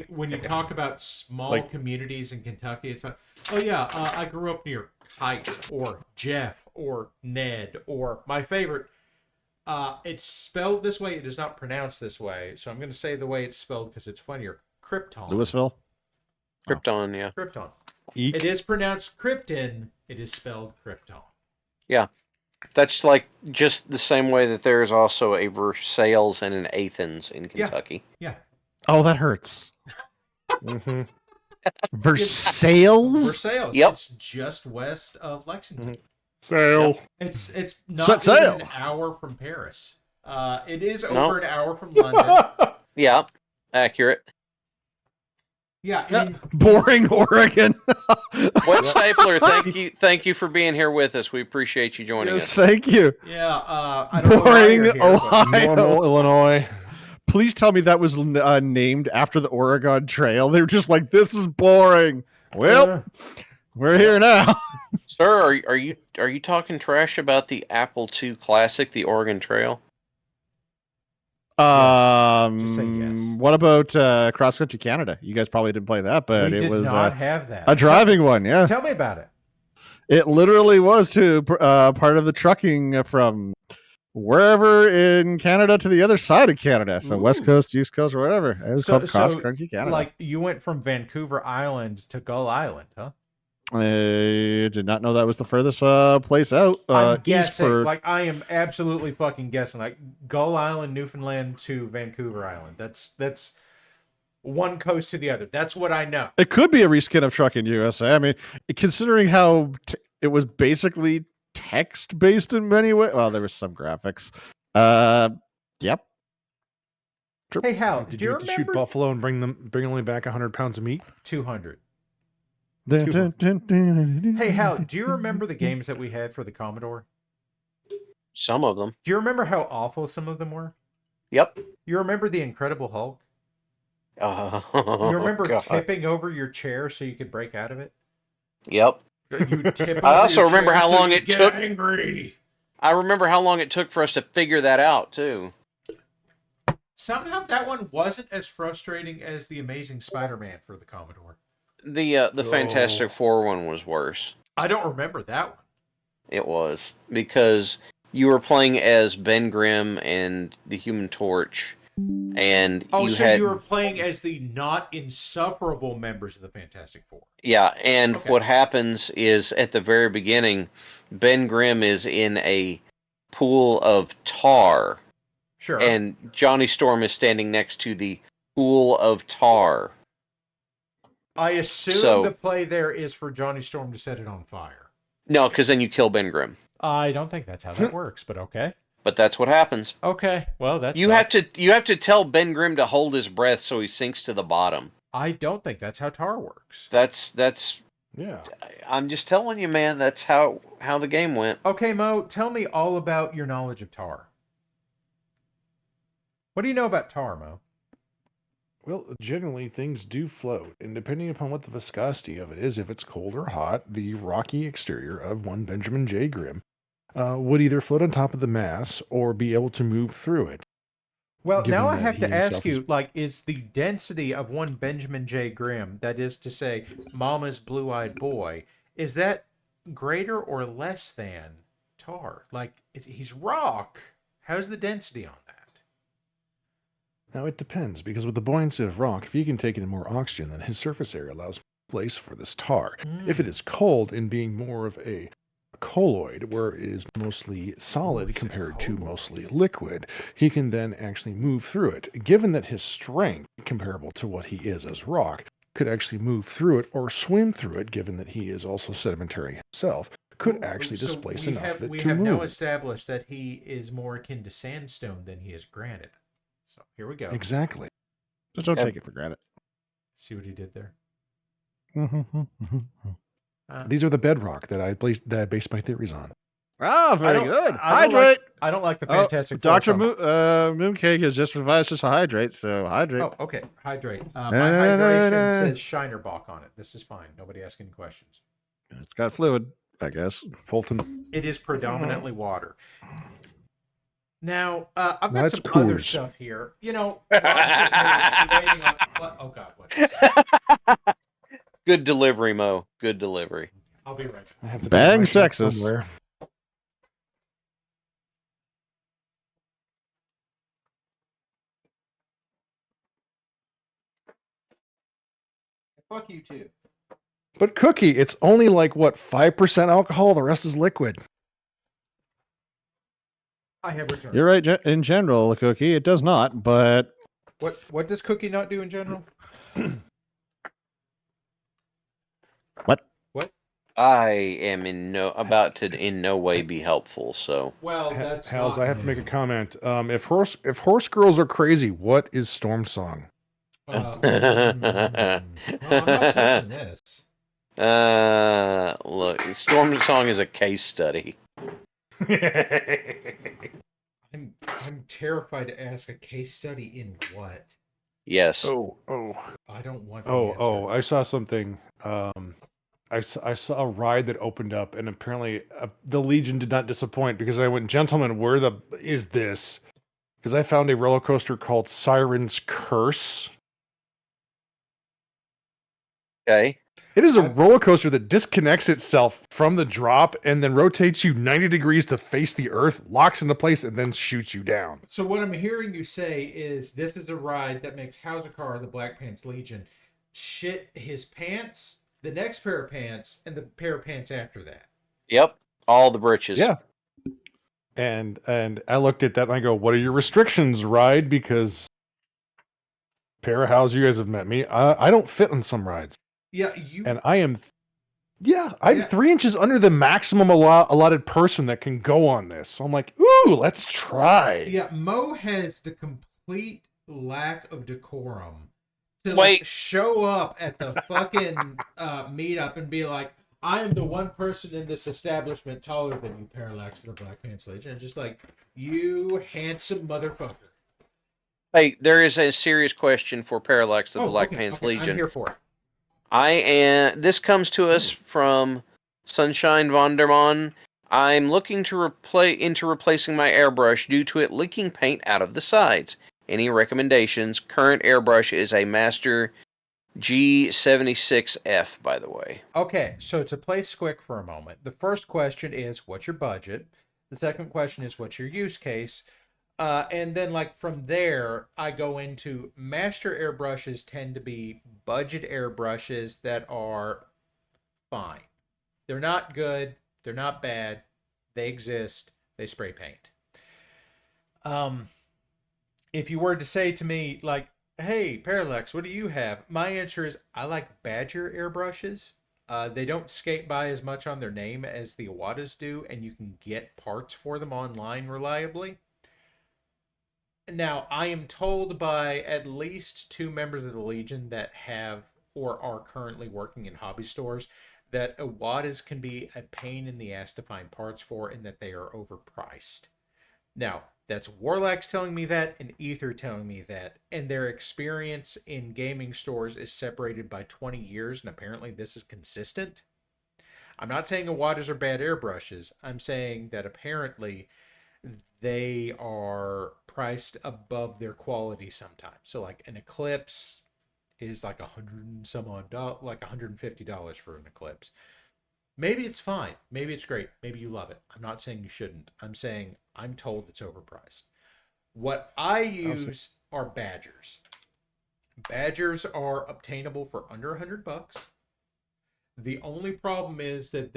when you talk about small Like- communities in Kentucky, it's like, oh yeah, I grew up near Kite or Jeff or Ned or my favorite. It's spelled this way. It is not pronounced this way, so I'm going to say the way it's spelled because it's funnier. Krypton. Louisville. Krypton, yeah. Krypton. Eek. It is pronounced Krypton. It is spelled Krypton. Yeah. That's like just the same way that there is also a Versailles and an Athens in Kentucky. Yeah. Oh, that hurts. Mm-hmm. Versailles? Versailles. Yep. It's just west of Lexington. Sail. It's not Set even sail. an hour from Paris. It is over an hour from London. Yeah, accurate. Yeah. And Boring Oregon. Wet Stapler, thank you for being here with us. We appreciate you joining Yes, us. thank you. yeah. I don't know why Boring you're here, but- Ohio. Normal Illinois. Please tell me that was named after the Oregon Trail. They were just like, this is boring. Well, we're here now. Sir, are you talking trash about the Apple II Classic, the Oregon Trail? Just say yes. What about Cross Country Canada? You guys probably didn't play that, but we it did was not have that. a driving one. Yeah, Tell me about it. it literally was to part of the trucking from wherever in Canada to the other side of Canada. So West Coast, East Coast, or whatever. It was called Cross Country Canada. Like you went from Vancouver Island to Gull Island, huh? I did not know that was the furthest place out. I'm East guessing. for Like I am absolutely fucking guessing. Like Gull Island, Newfoundland to Vancouver Island. That's one coast to the other. That's what I know. it could be a reskin of Trucking USA. I mean, considering how it was basically text based in many ways. Well, there was some graphics. Yep. Hey Hal, Did do you you get to shoot remember buffalo and bring only back 100 pounds of meat? 200? Hey, Hey Hal, do you remember the games that we had for the Commodore? Some of them. Do you remember how awful some of them were? Yep. You remember the Incredible Hulk? Oh, You remember God. tipping over your chair so you could break out of it? Yep. You tip I over also your remember chair how so long you it get took- Angry. I remember how long it took for us to figure that out too. Somehow that one wasn't as frustrating as the Amazing Spider-Man for the Commodore. The Fantastic Four one was worse. I don't remember that one. It was because you were playing as Ben Grimm and the Human Torch, and Oh, you so had you were playing as the not insufferable members of the Fantastic Four. yeah. And Okay. what happens is at the very beginning, Ben Grimm is in a pool of tar, Sure. and Johnny Storm is standing next to the pool of tar. I assume So- the play there is for Johnny Storm to set it on fire. No, because then you kill Ben Grimm. I don't think that's how that works, but okay. But that's what happens. Okay. Well, that's You have to tell Ben Grimm to hold his breath so he sinks to the bottom. I don't think that's how tar works. That's. Yeah. I'm just telling you, man. That's how the game went. Okay, Mo, tell me all about your knowledge of tar. What do you know about tar, Mo? Well, generally things do float, and depending upon what the viscosity of it is, if it's cold or hot, the rocky exterior of one Benjamin J. Grimm would either float on top of the mass or be able to move through it. Well, now I Given that have he to ask himself is you, like, is the density of one Benjamin J. Grimm, that is to say, Mama's Blue-Eyed Boy, is that greater or less than tar? Like, if he's rock, how's the density on that? Now it depends, because with the buoyancy of rock, if you can take in more oxygen, then his surface area allows place for this tar. If it is cold and being more of a colloid, where it is mostly solid he's a compared to colloid. mostly liquid, he can then actually move through it. Given that his strength, comparable to what he is as rock, could actually move through it or swim through it, given that he is also sedimentary himself, could actually So displace enough of it we to have move. now established that he is more akin to sandstone than he is granite. So here we go. Exactly. Just don't take it for granted. See what he did there? These are the bedrock that I based my theories on. Ah, very good. I don't Hydrate. I don't like the Fantastic Four Doctor song. Mooncake has just advised us to hydrate, so hydrate. Oh, okay. Hydrate. My hydration says Shinerbach on it. This is fine. Nobody ask any questions. It's got fluid, I guess. Fulton. It is predominantly water. Now, I've No, got it's some other Coors. stuff here. You know, while I'm sitting here waiting on oh God, what? Good delivery, Mo. Good delivery. I'll be right back. I have to Bang, write that Texas. somewhere. Fuck you too. But Cookie, it's only like what 5% alcohol. The rest is liquid. I have returned. You're right in general, Cookie. It does not, but What does Cookie not do in general? what? What? I am in no way be helpful. So Well, that's Hals, not I have to new. make a comment. If horse girls are crazy, what is Storm Song? Well, I'm not touching this. Look, Storm Song is a case study. I'm terrified to ask a case study in what? Yes. Oh. I don't want the Oh, answer. I saw something. I saw a ride that opened up, and apparently the Legion did not disappoint because I went, gentlemen, where the is this? Because I found a roller coaster called Siren's Curse. Okay. It is a roller coaster that disconnects itself from the drop and then rotates you 90 degrees to face the earth, locks into place, and then shoots you down. So what I'm hearing you say is this is a ride that makes Hauserkar, the Black Pants Legion, shit his pants, the next pair of pants, and the pair of pants after that. Yep. All the britches. Yeah. And I looked at that and I go, what are your restrictions, ride? Because Parahouse, you guys have met me. I don't fit on some rides. Yeah, you. And I am, I'm 3 inches under the maximum allotted person that can go on this. So I'm like, ooh, let's try. Yeah, Mo has the complete lack of decorum to Wait. show up at the fucking meetup and be like, I am the one person in this establishment taller than you, Parallax of the Black Pants Legion. And just like, you handsome motherfucker. Hey, there is a serious question for Parallax of the Black Pants Legion. I'm here for it. This comes to us from Sunshine Vonderman. I'm looking into replacing my airbrush due to it leaking paint out of the sides. Any recommendations? Current airbrush is a Master G76F, by the way. Okay, so to play Squick for a moment, the first question is, what's your budget? The second question is, what's your use case? And then, like, from there, I go into master airbrushes tend to be budget airbrushes that are fine. They're not good. They're not bad. They exist. They spray paint. If you were to say to me, like, hey, Parallax, what do you have? My answer is, I like Badger airbrushes. They don't skate by as much on their name as the Iwatas do, and you can get parts for them online reliably. Now, I am told by at least 2 members of the Legion that have or are currently working in hobby stores that Awadas can be a pain in the ass to find parts for and that they are overpriced. Now, that's Warlax telling me that and Ether telling me that, and their experience in gaming stores is separated by 20 years, and apparently this is consistent. I'm not saying Awadas are bad airbrushes. I'm saying that apparently they are priced above their quality sometimes. So like an Eclipse is like like $150 for an Eclipse. Maybe it's fine. Maybe it's great. Maybe you love it. I'm not saying you shouldn't. I'm saying I'm told it's overpriced. What I use are Badgers. Badgers are obtainable for under $100. The only problem is that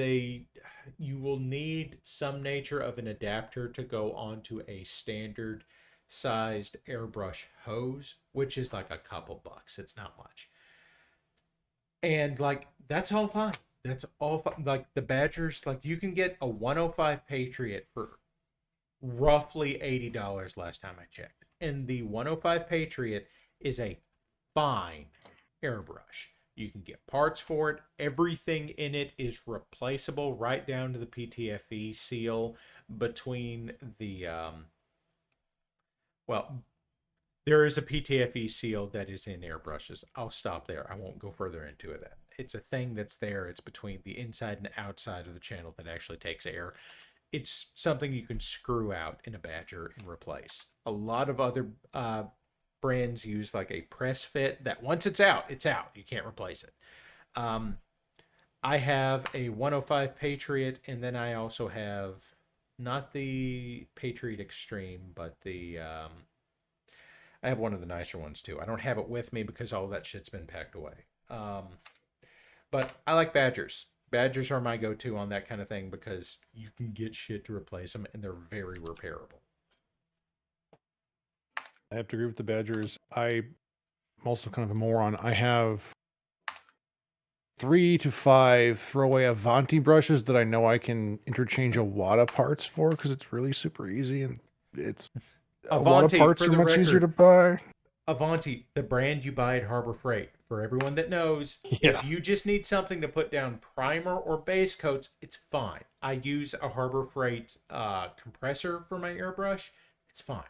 you will need some nature of an adapter to go onto a standard sized airbrush hose, which is like a couple bucks. It's not much. And like, that's all fine. That's all fine. Like the Badgers, like you can get a 105 Patriot for roughly $80 last time I checked. And the 105 Patriot is a fine airbrush. You can get parts for it. Everything in it is replaceable, right down to the PTFE seal between the there is a PTFE seal that is in airbrushes. I'll stop there. I won't go further into it. It's a thing that's there. It's between the inside and outside of the channel that actually takes air. It's something you can screw out in a Badger and replace. A lot of other brands use like a press fit that once it's out, it's out. You can't replace it. I have a 105 Patriot, and then I also have not the Patriot Extreme, but I have one of the nicer ones too. I don't have it with me because all that shit's been packed away. But I like Badgers. Badgers are my go-to on that kind of thing because you can get shit to replace them, and they're very repairable. I have to agree with the Badgers. I'm also kind of a moron. I have 3 to 5 throwaway Avanti brushes that I know I can interchange Awada parts for because it's really super easy and it's Avanti, Awada parts for are the much easier to record, buy. Avanti, the brand you buy at Harbor Freight. For everyone that knows, if you just need something to put down primer or base coats, it's fine. I use a Harbor Freight compressor for my airbrush. It's fine.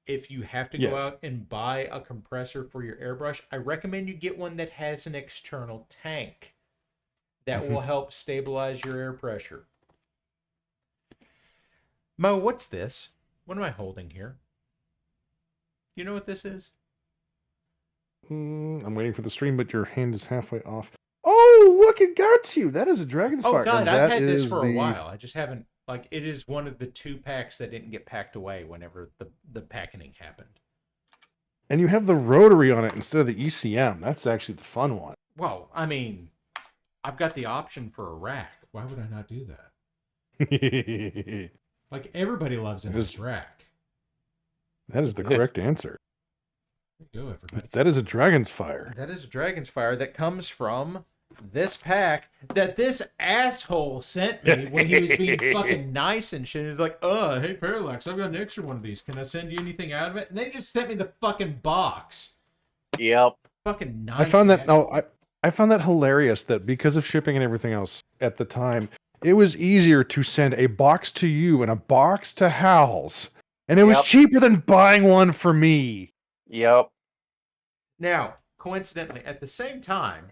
If you have to go out and buy a compressor for your airbrush, I recommend you get one that has an external tank. That will help stabilize your air pressure. Mo, what's this? What am I holding here? You know what this is? I'm waiting for the stream, but your hand is halfway off. Oh, look, it got you. That is a Dragon's Fire. Oh, God, I've had this for a while. I just haven't, like, it is one of the 2 packs that didn't get packed away whenever the packing happened. And you have the rotary on it instead of the ECM. That's actually the fun one. Well, I mean, I've got the option for a rack. Why would I not do that? Like, everybody loves a nice rack. That is the correct answer. There you go, everybody. That is a Dragon's Fire. That is a Dragon's Fire that comes from this pack that this asshole sent me when he was being fucking nice and shit. He was like, hey, Parallax, I've got an extra one of these. Can I send you anything out of it? And they just sent me the fucking box. Yep. Fucking nice. I found that hilarious that because of shipping and everything else at the time, it was easier to send a box to you and a box to Hal's. And it was cheaper than buying one for me. Yep. Now, coincidentally, at the same time,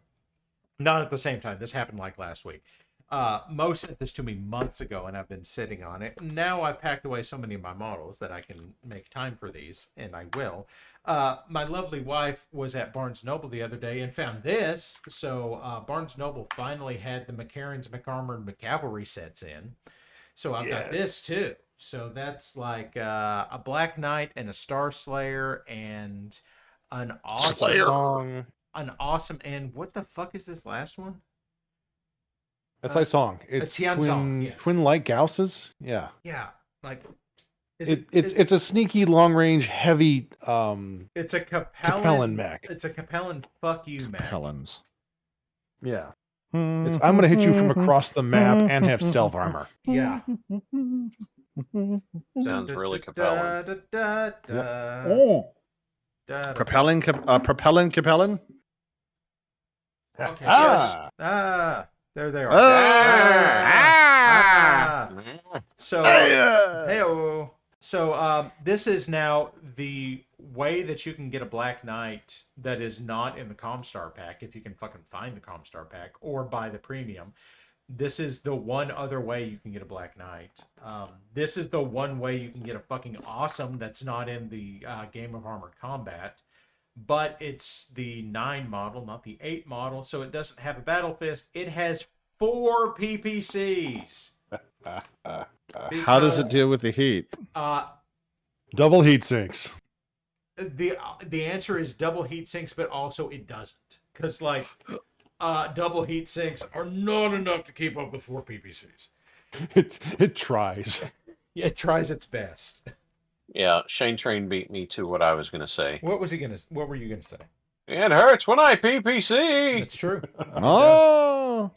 not at the same time, this happened like last week. Mo sent this to me months ago, and I've been sitting on it. Now I've packed away so many of my models that I can make time for these, and I will. My lovely wife was at Barnes & Noble the other day and found this. So Barnes & Noble finally had the McCarran's, McArmored, McCavalry sets in. So I've got this too. So that's like a Black Knight and a Star Slayer and an awesome song. An awesome, and what the fuck is this last one? That's my song. It's twin light Gausses. Yeah. Yeah, like it's a sneaky long range heavy. It's a Capellan mech. It's a Capellan fuck you mech. Capellans. Yeah. I'm gonna hit you from across the map and have stealth armor. Yeah. Sounds really compelling. Oh. Propelling, Capellan. Okay. Ah. There they are. Ah. So, hey-o. So, this is now the way that you can get a Black Knight that is not in the Comstar pack, if you can fucking find the Comstar pack, or buy the premium. This is the one other way you can get a Black Knight. This is the one way you can get a fucking awesome that's not in the Game of Armored Combat. But it's the 9 model, not the 8 model, so it doesn't have a battle fist. It has 4 PPCs. How does it deal with the heat? Double heat sinks. The answer is double heat sinks, but also it doesn't. Because, like, double heat sinks are not enough to keep up with 4 PPCs. It tries. Yeah, it tries its best. Yeah, Shane Train beat me to what I was going to say. What were you gonna say? It hurts when I PPC. That's true. Oh.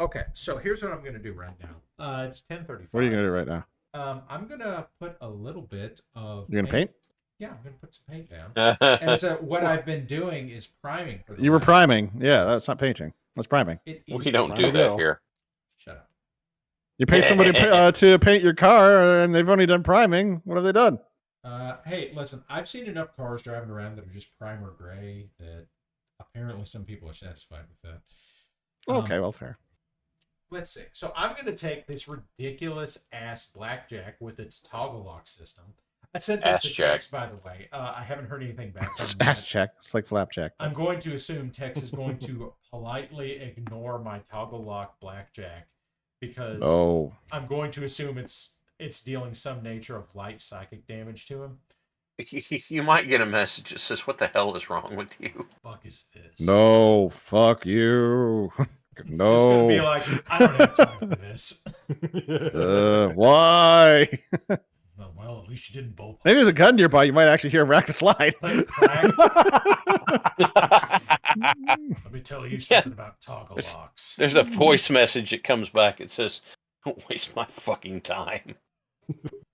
Okay, so here's what I'm gonna do right now. It's 10:35. What are you gonna do right now? I'm gonna put a little bit of. You're gonna paint? Yeah, I'm gonna put some paint down. And so what I've been doing is priming for the. You were priming. Yeah, that's not painting. That's priming. We don't do that here. Shut up. You pay somebody to paint your car, and they've only done priming. What have they done? Hey, listen, I've seen enough cars driving around that are just primer gray that apparently some people are satisfied with that. Okay, well, fair. Let's see. So I'm going to take this ridiculous ass blackjack with its toggle lock system. I sent this to Tex, by the way. I haven't heard anything back from him. Ass check. It's like flapjack. I'm going to assume Tex is going to politely ignore my toggle lock blackjack because I'm going to assume it's dealing some nature of light psychic damage to him. You might get a message that says, "What the hell is wrong with you?" Fuck is this? No, fuck you. No. Just gonna be like, I don't have time for this. Why? Well, at least you didn't bolt. Maybe there's a gun nearby. You might actually hear a racket slide. Let me tell you something about toggle locks. There's a voice message that comes back. It says, "Don't waste my fucking time."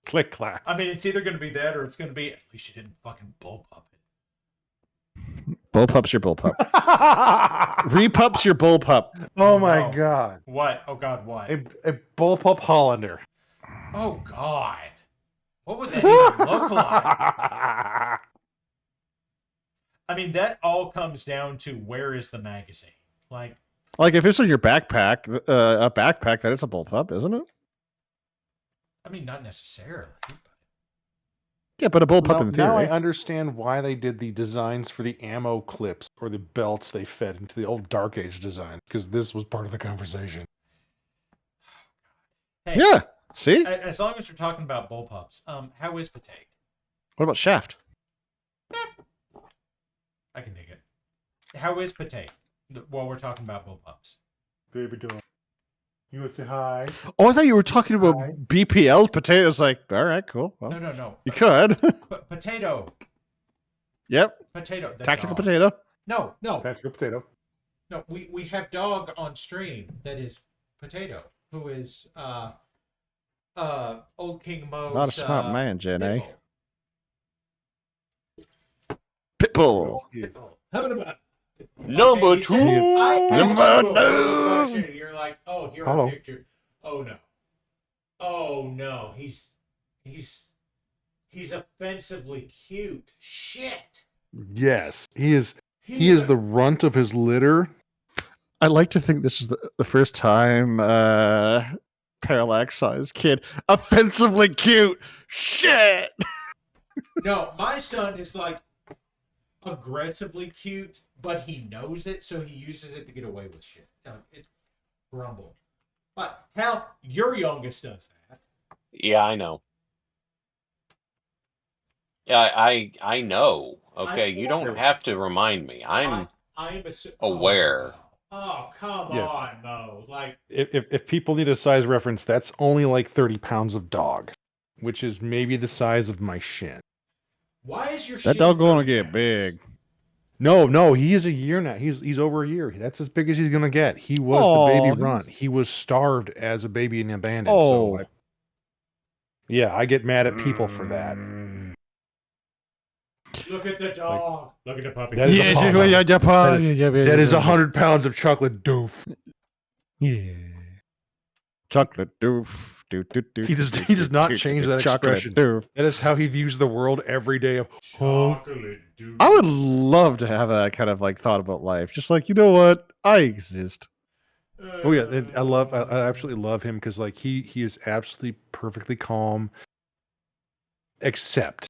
Click clack. I mean, it's either going to be that or it's going to be, at least you didn't fucking bullpup it. Bullpup's your bullpup. Repup's your bullpup. Oh my god. What? Oh god, what? A bullpup Hollander. Oh god. What would that even look like? I mean, that all comes down to where is the magazine? Like if it's in your backpack, a backpack, that is a bullpup, isn't it? I mean, not necessarily. Yeah, but a bullpup in theory. Now I understand why they did the designs for the ammo clips or the belts they fed into the old Dark Age design, because this was part of the conversation. Hey, yeah, see? As long as we're talking about bullpups, how is Potato? What about Shaft? I can dig it. How is Potato? While we're talking about bullpups. Baby doing. You want to say hi? Oh, I thought you were talking about BPL's potatoes. Like, all right, cool. Well, No. You could. Potato. Yep. Potato. Tactical dog. potato. No. Tactical potato. No, we have dog on stream that is Potato, who is Old King Mo's Not a smart man, Jen, eh? Pitbull. Pitbull. Number two. You're like, oh, here Hello. a picture. Oh no. Oh no. He's offensively cute. Shit. Yes, he is. He is the runt of his litter. I like to think this is the first time Parallax saw his kid offensively cute. Shit. No, my son is like aggressively cute, but he knows it, so he uses it to get away with shit. It's grumble. But hell, your youngest does that. Yeah, I know. Yeah, I know. Okay, you don't have to remind me. I'm aware. Oh, come on, Mo. Like, if people need a size reference, that's only like 30 pounds of dog, which is maybe the size of my shin. Why is your that dog gonna get big? No, he is a year now. He's over a year. That's as big as he's gonna get. He was the baby runt. He was starved as a baby and abandoned. Oh. Yeah, I get mad at people for that. Look at the dog. Look at the puppy. That is Yes, a- it's what you're Japan. that is 100 pounds of chocolate doof. Yeah. Chocolate doof. He does not change that expression. Doof. That is how he views the world every day. Of Chocolate dude. I would love to have that kind of like thought about life. Just like, you know what? I exist. oh yeah, and I absolutely love him because like he is absolutely perfectly calm, except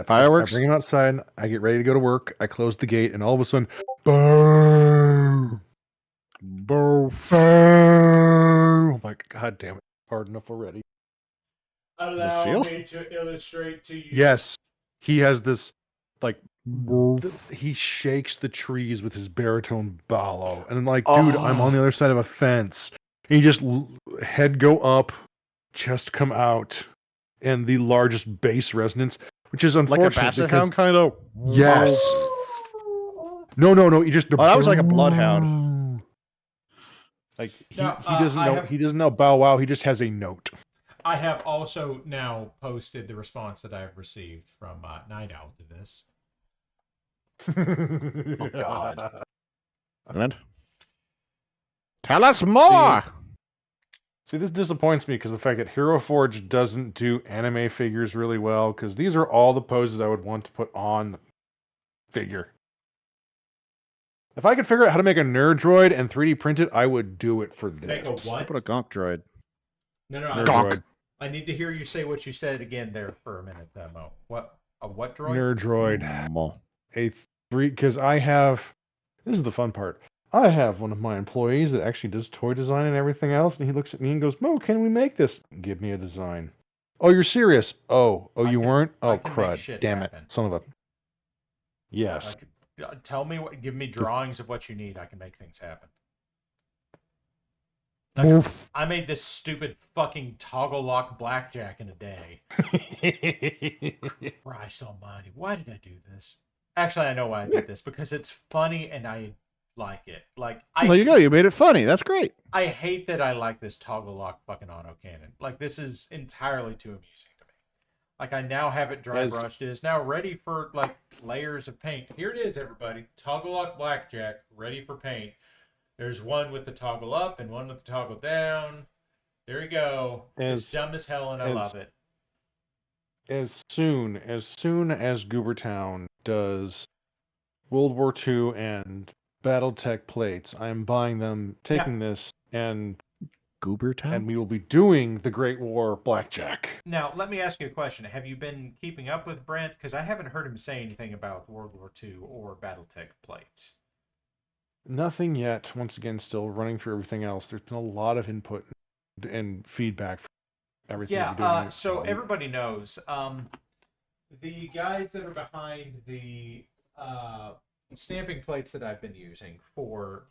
Fireworks? I bring him outside. I get ready to go to work. I close the gate, and all of a sudden, boom, boom. I'm like, God damn it! Hard enough already. Allow seal? me to illustrate to you. Yes, he has this like. He shakes the trees with his baritone bellow, and I'm like, dude, I'm on the other side of a fence. And he just head go up, chest come out, and the largest bass resonance, which is Like unfortunate. a basset because- hound kind of. Yes. No. He just. Oh, that was like a bloodhound. Like he Now, doesn't I know. have- He doesn't know bow wow. He just has a note. I have also now posted the response that I've received from Night Owl to this. Oh, God. Good. Tell us more. See, this disappoints me because the fact that Hero Forge doesn't do anime figures really well, because these are all the poses I would want to put on the figure. If I could figure out how to make a nerd droid and 3D print it, I would do it for this. Make a what? Put a gonk droid. No, Nerd Gonk. droid. I need to hear you say what you said again there for a minute, Mo. What? A what droid? Nerd droid. Mo. A 3, because I have, this is the fun part. I have one of my employees that actually does toy design and everything else, and he looks at me and goes, Mo, can we make this? Give me a design. Oh, you're serious? Oh, I you can- weren't? I Oh, can make crud. shit Damn happen. it. Son of a... Yes. Tell me what. Give me drawings of what you need. I can make things happen. Like, I made this stupid fucking toggle lock blackjack in a day. Christ almighty. Why did I do this? Actually, I know why I did this. Because it's funny and I like it. Like, There you go. You made it funny. That's great. I hate that I like this toggle lock fucking autocannon. Like, this is entirely too amusing to me. Like, I now have it dry brushed. It is now ready for, like, layers of paint. Here it is, everybody. Toggle lock blackjack, ready for paint. There's one with the toggle up and one with the toggle down. There you go. It's dumb as hell and I love it. As soon as Goobertown does World War II and BattleTech plates, I'm buying them, taking this, and Goobertown? and we will be doing the Great War Blackjack. Now, let me ask you a question. Have you been keeping up with Brent? Because I haven't heard him say anything about World War II or BattleTech plates. Nothing yet. Once again, still running through everything else. There's been a lot of input and feedback from everything. that you're doing. So everybody knows the guys that are behind the stamping plates that I've been using for,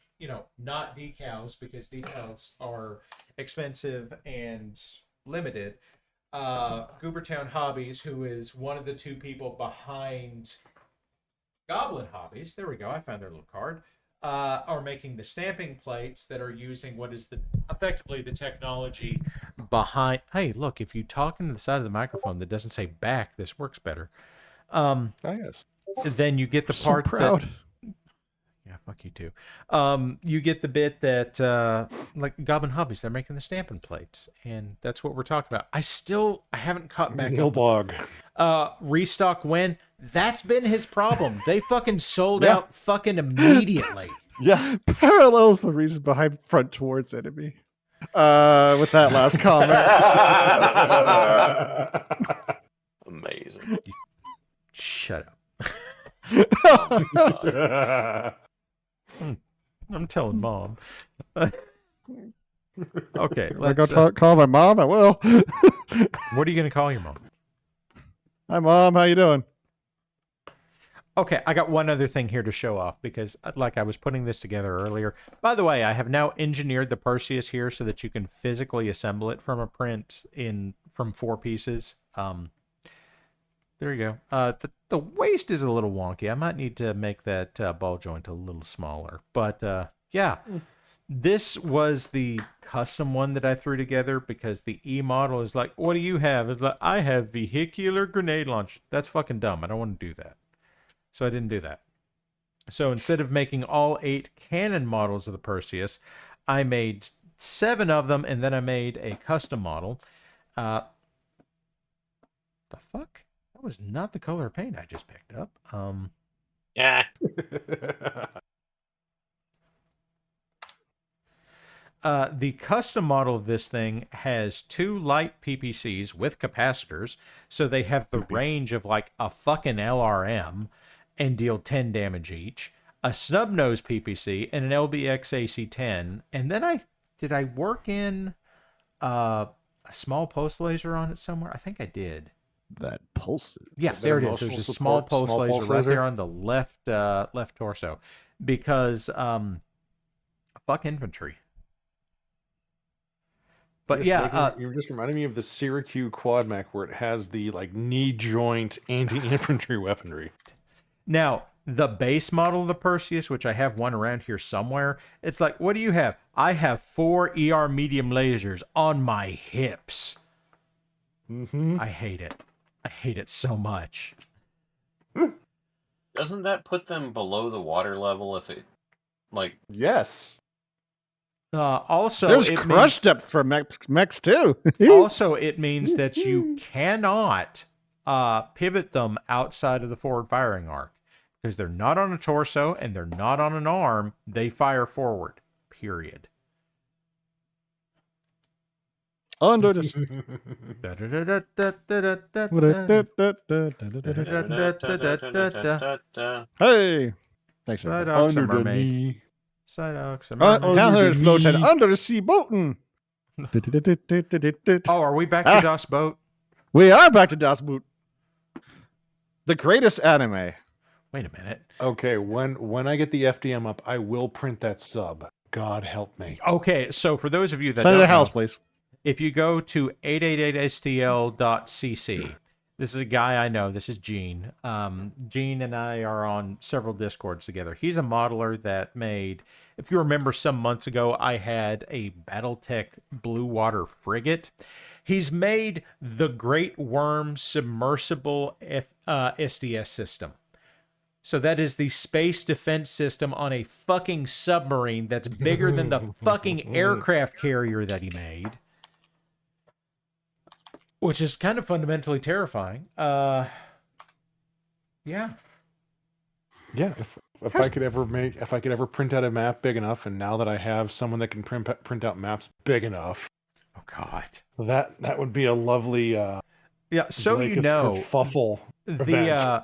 not decals, because decals are expensive and limited. Goobertown Hobbies, who is one of the two people behind Goblin Hobbies, there we go, I found their little card, are making the stamping plates that are using what is effectively the technology behind. Hey, look, if you talk into the side of the microphone that doesn't say back, this works better. Yes. Then you get the So part proud. that. Yeah, fuck you too. You get the bit that, like Goblin Hobbies, they're making the stamping plates, and that's what we're talking about. I haven't caught back up. blog. Restock when? That's been his problem. They fucking sold out fucking immediately. Yeah. Parallels the reason behind front towards enemy. With that last comment. Amazing. Shut up. Yeah. I'm telling mom. Okay, I let's. go call my mom. I will. What are you gonna call your mom? Hi, mom. How you doing? Okay, I got one other thing here to show off because, like, I was putting this together earlier. By the way, I have now engineered the Perseus here so that you can physically assemble it from a print from 4 pieces. There you go. The waist is a little wonky. I might need to make that ball joint a little smaller. But yeah, this was the custom one that I threw together because the E model is like, what do you have? It's like, I have vehicular grenade launch. That's fucking dumb. I don't want to do that. So I didn't do that. So instead of making all 8 cannon models of the Perseus, I made 7 of them, and then I made a custom model. The fuck? That was not the color of paint I just picked up. Yeah. The custom model of this thing has 2 light PPCs with capacitors, so they have the range of like a fucking LRM and deal 10 damage each. A snub nose PPC and an LBX AC-10, and then did I work in a small pulse laser on it somewhere? I think I did. That pulses. Yeah, there it is. There's a small pulse laser right there on the left torso, because fuck infantry. But you're just reminding me of the Syracuse quad mech where it has the like knee joint anti-infantry weaponry. Now, the base model of the Perseus, which I have one around here somewhere, it's like, what do you have? I have 4 ER medium lasers on my hips. Mm-hmm. I hate it. I hate it so much. Doesn't that put them below the water level if it, like... Yes. Also, there's crush depth for mechs too. Also, it means that you cannot pivot them outside of the forward firing arc because they're not on a torso and they're not on an arm. They fire forward. Period. Under the hey, thanks for Side that. ox Under the mermaid. knee. Side ox mermaid. Down there is the floating knee. under the sea boating. Oh, are we back to Das Boat? We are back to Das Boot. The greatest anime. Wait a minute. Okay, when I get the FDM up, I will print that sub. God help me. Okay, so for those of you that Send it don't to house, know, please. if you go to 888stl.cc, this is a guy I know. This is Gene. Gene and I are on several Discords together. He's a modeler that made, if you remember some months ago, I had a Battletech Blue Water frigate. He's made the Great Worm submersible SDS system. So that is the space defense system on a fucking submarine that's bigger than the fucking aircraft carrier that he made. Which is kind of fundamentally terrifying. Yeah. Yeah, if I could ever print out a map big enough, and now that I have someone that can print out maps big enough, oh god, that would be a lovely yeah. So you know, kerfuffle event.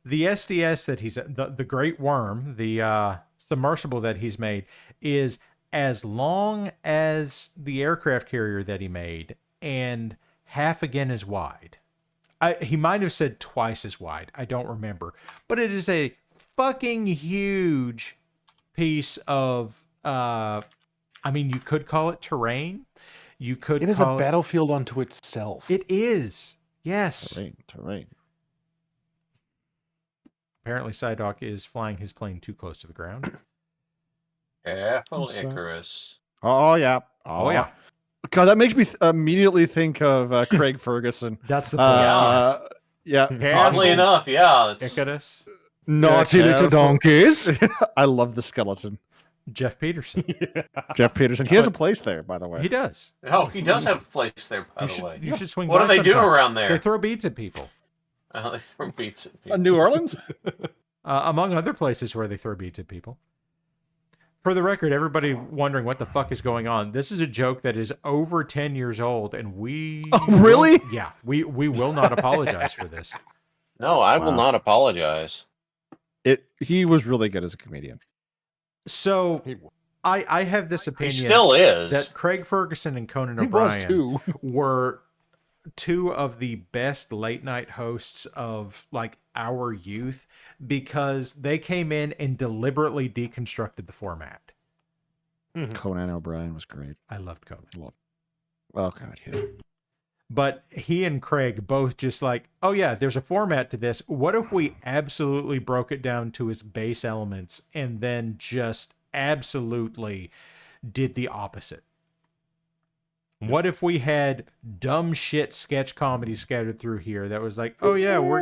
The SDS that he's the Great Worm, the submersible that he's made, is as long as the aircraft carrier that he made, and half again as wide. He might have said twice as wide. I don't remember. But it is a fucking huge piece of, I mean, you could call it terrain. You could It is a battlefield unto itself. It is. Yes. Terrain. Apparently, Psyduck is flying his plane too close to the ground. Careful, Icarus. Oh, yeah. Oh, yeah. God, that makes me immediately think of Craig Ferguson. That's the point. Yeah. Oddly enough, yeah. It's... Icarus. Naughty little donkeys. I love the skeleton. Jeff Peterson. Jeff Peterson. He has a place there, by the way. He does. Oh, he does have a place there, by the way. You should swing What by do they do sometime. around there? They throw beads at people. They throw beats at people. New Orleans? Among other places where they throw beads at people. For the record, everybody wondering what the fuck is going on, this is a joke that is over 10 years old, and we... Oh, really? We will not apologize for this. No, I will not apologize. He was really good as a comedian. So, I have this opinion... He still is. ...that Craig Ferguson and Conan He O'Brien was too. were two of the best late night hosts of like our youth because they came in and deliberately deconstructed the format. Conan O'Brien was great. I loved Conan. Oh god, yeah. But he and Craig both just like, oh yeah, there's a format to this. What if we absolutely broke it down to its base elements and then just absolutely did the opposite? What if we had dumb shit sketch comedy scattered through here that was like, oh yeah, we're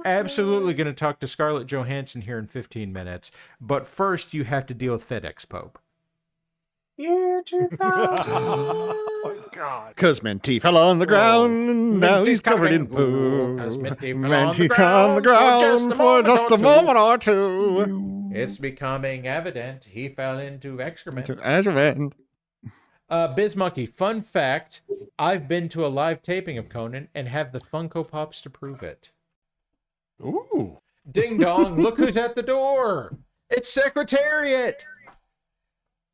absolutely going to talk to Scarlett Johansson here in 15 minutes. But first you have to deal with FedEx Pope. Year 2000. Oh my God. Cause Minty fell on the ground, and now he's covered in poo. Cause Minty fell Minty fell on the ground for just a moment or two. It's becoming evident he fell into excrement. Excrement. Biz Monkey, fun fact, I've been to a live taping of Conan and have the Funko Pops to prove it. Ooh. Ding dong, look who's at the door. It's Secretariat.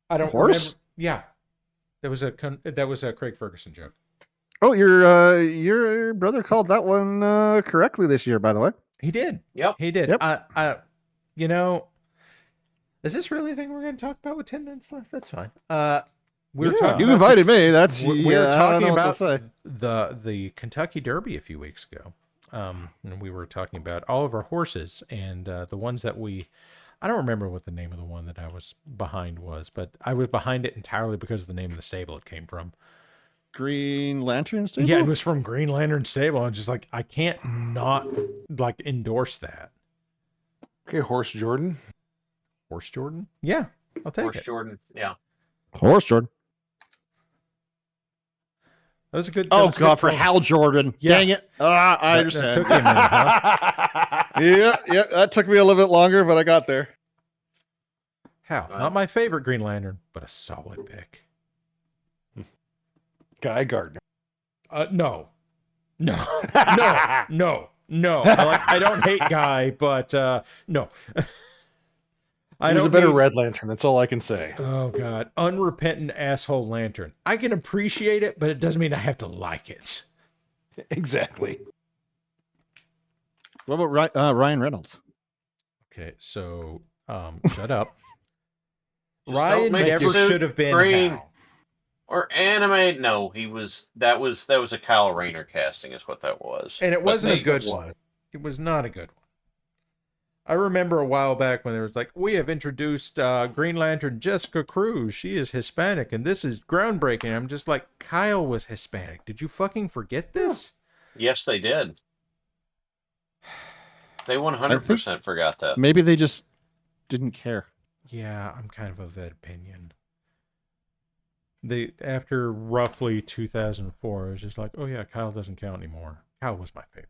I don't Horse? remember. Yeah. That was a Craig Ferguson joke. Oh, your brother called that one correctly this year, by the way. He did. Yep. He did. Yep. You know, is this really a thing we're going to talk about with 10 minutes left? That's fine. We were talking. You about invited me. That's we were talking about say. the Kentucky Derby a few weeks ago, and we were talking about all of our horses and the ones that I don't remember what the name of the one that I was behind was, but I was behind it entirely because of the name of the stable it came from. Green Lantern stable? Yeah, it was from Green Lantern Stable. I'm just like, I can't not like endorse that. Okay, Horse Jordan. Horse Jordan? Yeah, I'll take Horse it. Jordan. Yeah. Horse Jordan. That was a good. Oh God, for Hal Jordan. Yeah. Dang it. I understand. That took you a minute, huh? Yeah, that took me a little bit longer, but I got there. Hal, not my favorite Green Lantern, but a solid pick. Guy Gardner. No. I don't hate Guy, but no. He was a better Red Lantern. That's all I can say. Oh God, unrepentant asshole lantern. I can appreciate it, but it doesn't mean I have to like it. Exactly. What about Ryan Reynolds? Okay, so shut up. Just Ryan don't make never the suit should have been green. Hal. Or animate? No, that was a Kyle Rayner casting, is what that was. And it But wasn't a they- good one. It was not a good one. I remember a while back when there was like, we have introduced Green Lantern Jessica Cruz. She is Hispanic, and this is groundbreaking. I'm just like, Kyle was Hispanic. Did you fucking forget this? Yes, they did. They 100% forgot that. Maybe they just didn't care. Yeah, I'm kind of that opinion. After roughly 2004, it was just like, oh yeah, Kyle doesn't count anymore. Kyle was my favorite.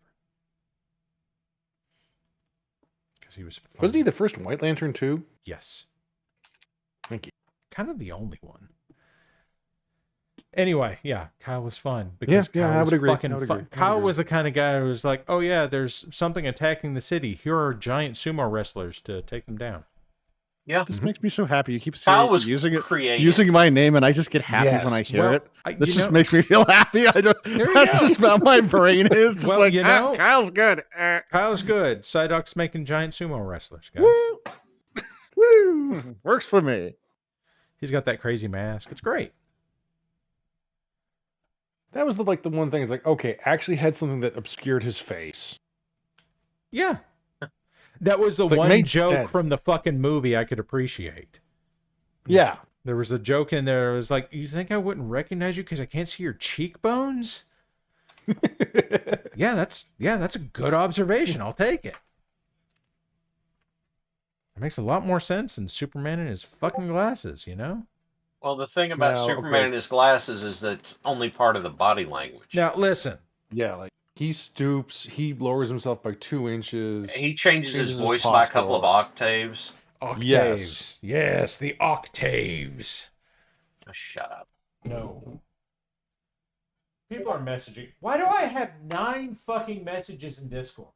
Because he was funny. Wasn't he the first White Lantern too? Yes. Thank you. Kind of the only one. Anyway, yeah, Kyle was fun. Because Yeah, Kyle I was would agree. fucking I would fun. agree. I would Kyle agree. was the kind of guy who was like, oh yeah, there's something attacking the city. Here are giant sumo wrestlers to take them down. Yeah. This makes me so happy. You keep Kyle was using creative. using my name, and I just get happy Yes. when I hear Well, it. This just makes me feel happy. I don't. There you That's go. just how my brain is. Just Well, like, you know, Kyle's good. Kyle's good. Psyduck's making giant sumo wrestlers, guys. Woo. Woo. Works for me. He's got that crazy mask. It's great. That was the one thing. It's like, okay, actually had something that obscured his face. Yeah. That was the It's like, one made joke sense. from the fucking movie I could appreciate. Yeah. There was a joke in there. It was like, you think I wouldn't recognize you because I can't see your cheekbones? Yeah, that's a good observation. I'll take it. It makes a lot more sense than Superman in his fucking glasses, you know? Well, the thing about Well, Superman okay. and his glasses is that it's only part of the body language. Now, listen. Yeah, like he stoops, he lowers himself by 2 inches. He changes his Changes his voice by a couple of posture. octaves. Octaves. Yes, the octaves. Oh, shut up. No. People are messaging. Why do I have 9 fucking messages in Discord?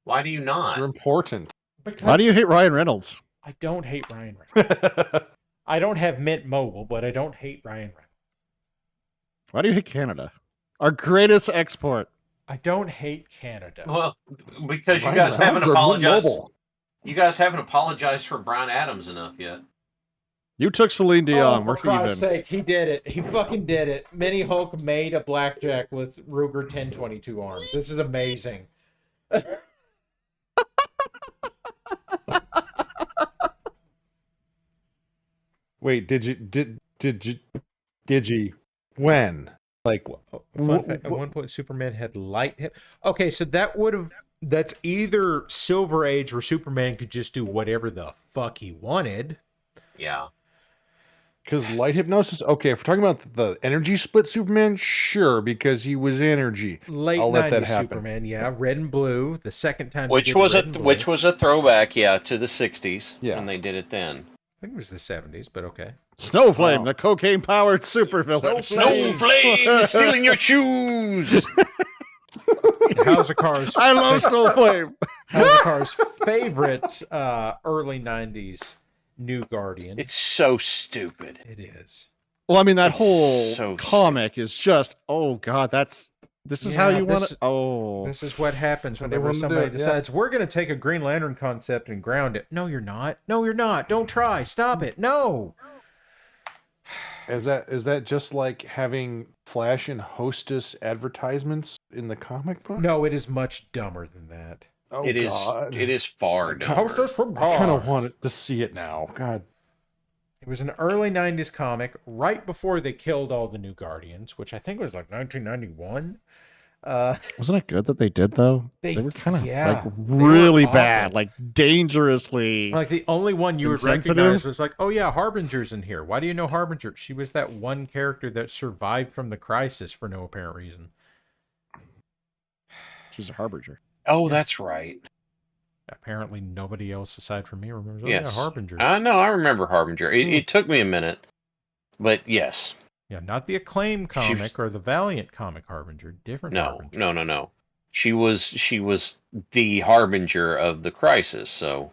Why do you not? They're important. Because Why do you hate Ryan Reynolds? I don't hate Ryan Reynolds. I don't have Mint Mobile, but I don't hate Ryan Reynolds. Why do you hate Canada? Our greatest export. I don't hate Canada. Well, because you Ryan guys haven't Reynolds or Blue apologized. Mobile? You guys haven't apologized for Brian Adams enough yet. You took Celine Dion. Oh, We're for Christ's even. sake, he did it. He fucking did it. Mini Hulk made a blackjack with Ruger 1022 arms. This is amazing. Wait, did you when? Like Fun fact, at one point, Superman had light hip. Okay, so that's either Silver Age where Superman could just do whatever the fuck he wanted. Yeah. Because light hypnosis, okay, if we're talking about the energy split Superman, sure, because he was energy. Late I'll let that 90s happen. Superman, yeah, red and blue. The second time, they Which did was red and blue. which was a throwback, yeah, to the '60s Yeah. when they did it then. I think it was the 70s, but okay. Snowflame, the cocaine-powered supervillain. Snowflame stealing your shoes. Hauserkar's I love Snowflame. Hauserkar's favorite early 90s New Guardian. It's so stupid. It is. Well, I mean, that It's whole so comic is just, oh god, this is how you want it. Oh, This is what happens they whenever wanna do somebody it, yeah. decides, we're going to take a Green Lantern concept and ground it. No, you're not. No, you're not. Don't try. Stop it. No. Is that just like having Flash and Hostess advertisements in the comic book? No, it is much dumber than that. Oh, It is. God. It is far dumber. Hostess from I kind of Mars. want to see it now. God. It was an early 90s comic right before they killed all the New Guardians, which I think was like 1991. wasn't it good that they did though? They- They were kind of yeah, like they were really awful. bad, like dangerously. Like the only one you would Insensitive? recognize was like, oh yeah, Harbinger's in here. Why do you know Harbinger? She was that one character that survived from the crisis for no apparent reason. She's a harbinger. Oh, that's right. Apparently nobody else aside from me remembers. Oh Yes. yeah, Harbinger. I know. I remember Harbinger. It took me a minute, but yes. Yeah, not the Acclaim comic or the Valiant comic Harbinger. Different No. Harbinger. No. She was the harbinger of the crisis. So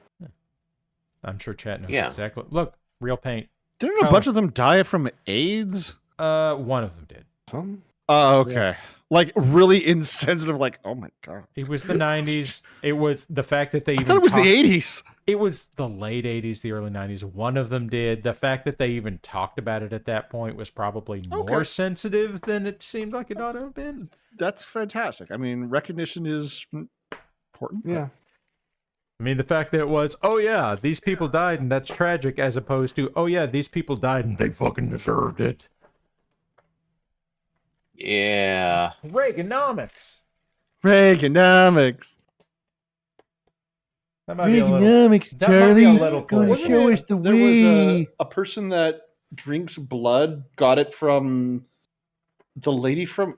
I'm sure Chat knows Yeah. exactly. Look, real paint. Didn't a bunch of them die from AIDS? One of them did. Some? Oh, okay. Like really insensitive. Like, oh my god. It was the 90s. It was the fact that they I even thought it was talked- the 80s. It was the late 80s, the early 90s. One of them did. The fact that they even talked about it at that point was probably more sensitive than it seemed like it ought to have been. That's fantastic. I mean, recognition is important. Yeah. I mean, the fact that it was, oh yeah, these people died and that's tragic, as opposed to, oh yeah, these people died and they fucking deserved it. yeah. Reaganomics. Reaganomics. That might be a little. Reaganomics, That might be a Charlie. little Gonna close. show us the There was way. a person that drinks blood, got it from the lady from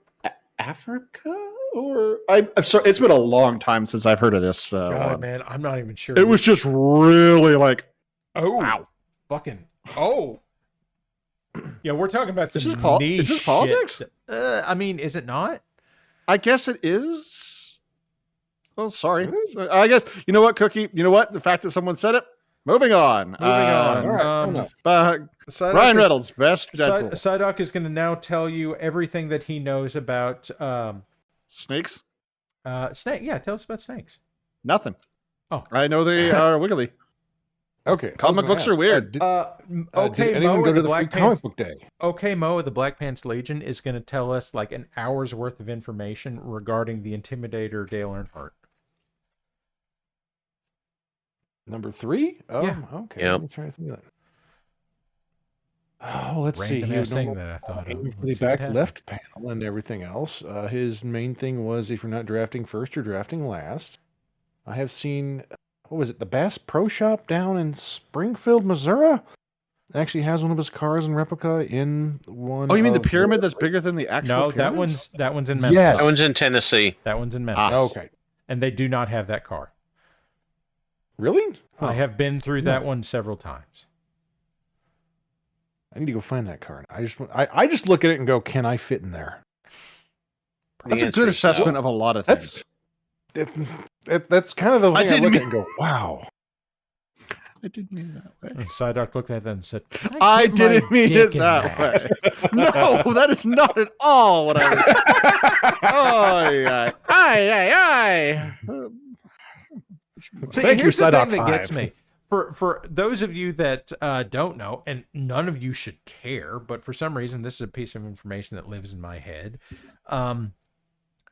Africa? Or I'm sorry, it's been a long time since I've heard of this. God, one. man, I'm not even sure. It was just really like, oh, wow. fucking, oh. Yeah, we're talking about some Is this niche is this politics? shit. I mean, is it not? I guess it is. Oh, sorry. I guess, you know what, Cookie? You know what? The fact that someone said it? Moving on. Moving on. Ryan Reynolds, best Deadpool. Psyduck is going to now tell you everything that he knows about Snakes? snake. Yeah, tell us about snakes. Nothing. Oh. I know they are wiggly. Okay. Comic books are weird. Did Okay, anyone Mo go of to the the free Black comic Pants. book day? Okay, Mo of the Black Pants Legion is going to tell us like an hour's worth of information regarding the Intimidator Dale Earnhardt. Number 3? Oh, Yeah. okay. Yep. Let me try to think of that. Oh, let's Random see. ass He thing was that I thought of. aiming for the Let's see what back happens. left panel and everything else. His main thing was if you're not drafting first, you're drafting last. I have seen, what was it, the Bass Pro Shop down in Springfield, Missouri? Actually has one of his cars in replica in one. Oh, you mean the of pyramid that's bigger than the actual No, pyramids? that one's in Memphis. Yes. That one's in Tennessee. That one's in Memphis. Okay. And they do not have that car. Really? I have been through that one several times. I need to go find that car. I just look at it and go, can I fit in there? That's a answer good is assessment no. of a lot of That's things. that's kind of the I thing I didn't look mean- at and go, wow. I didn't mean that way. And Psyduck looked at that and said, I get my didn't mean dick it in that way. No, that is not at all what I was. Oh, yeah. Aye. See, Thank you, here's the Psyduck thing that gets 5. me. For those of you that don't know, and none of you should care, but for some reason this is a piece of information that lives in my head.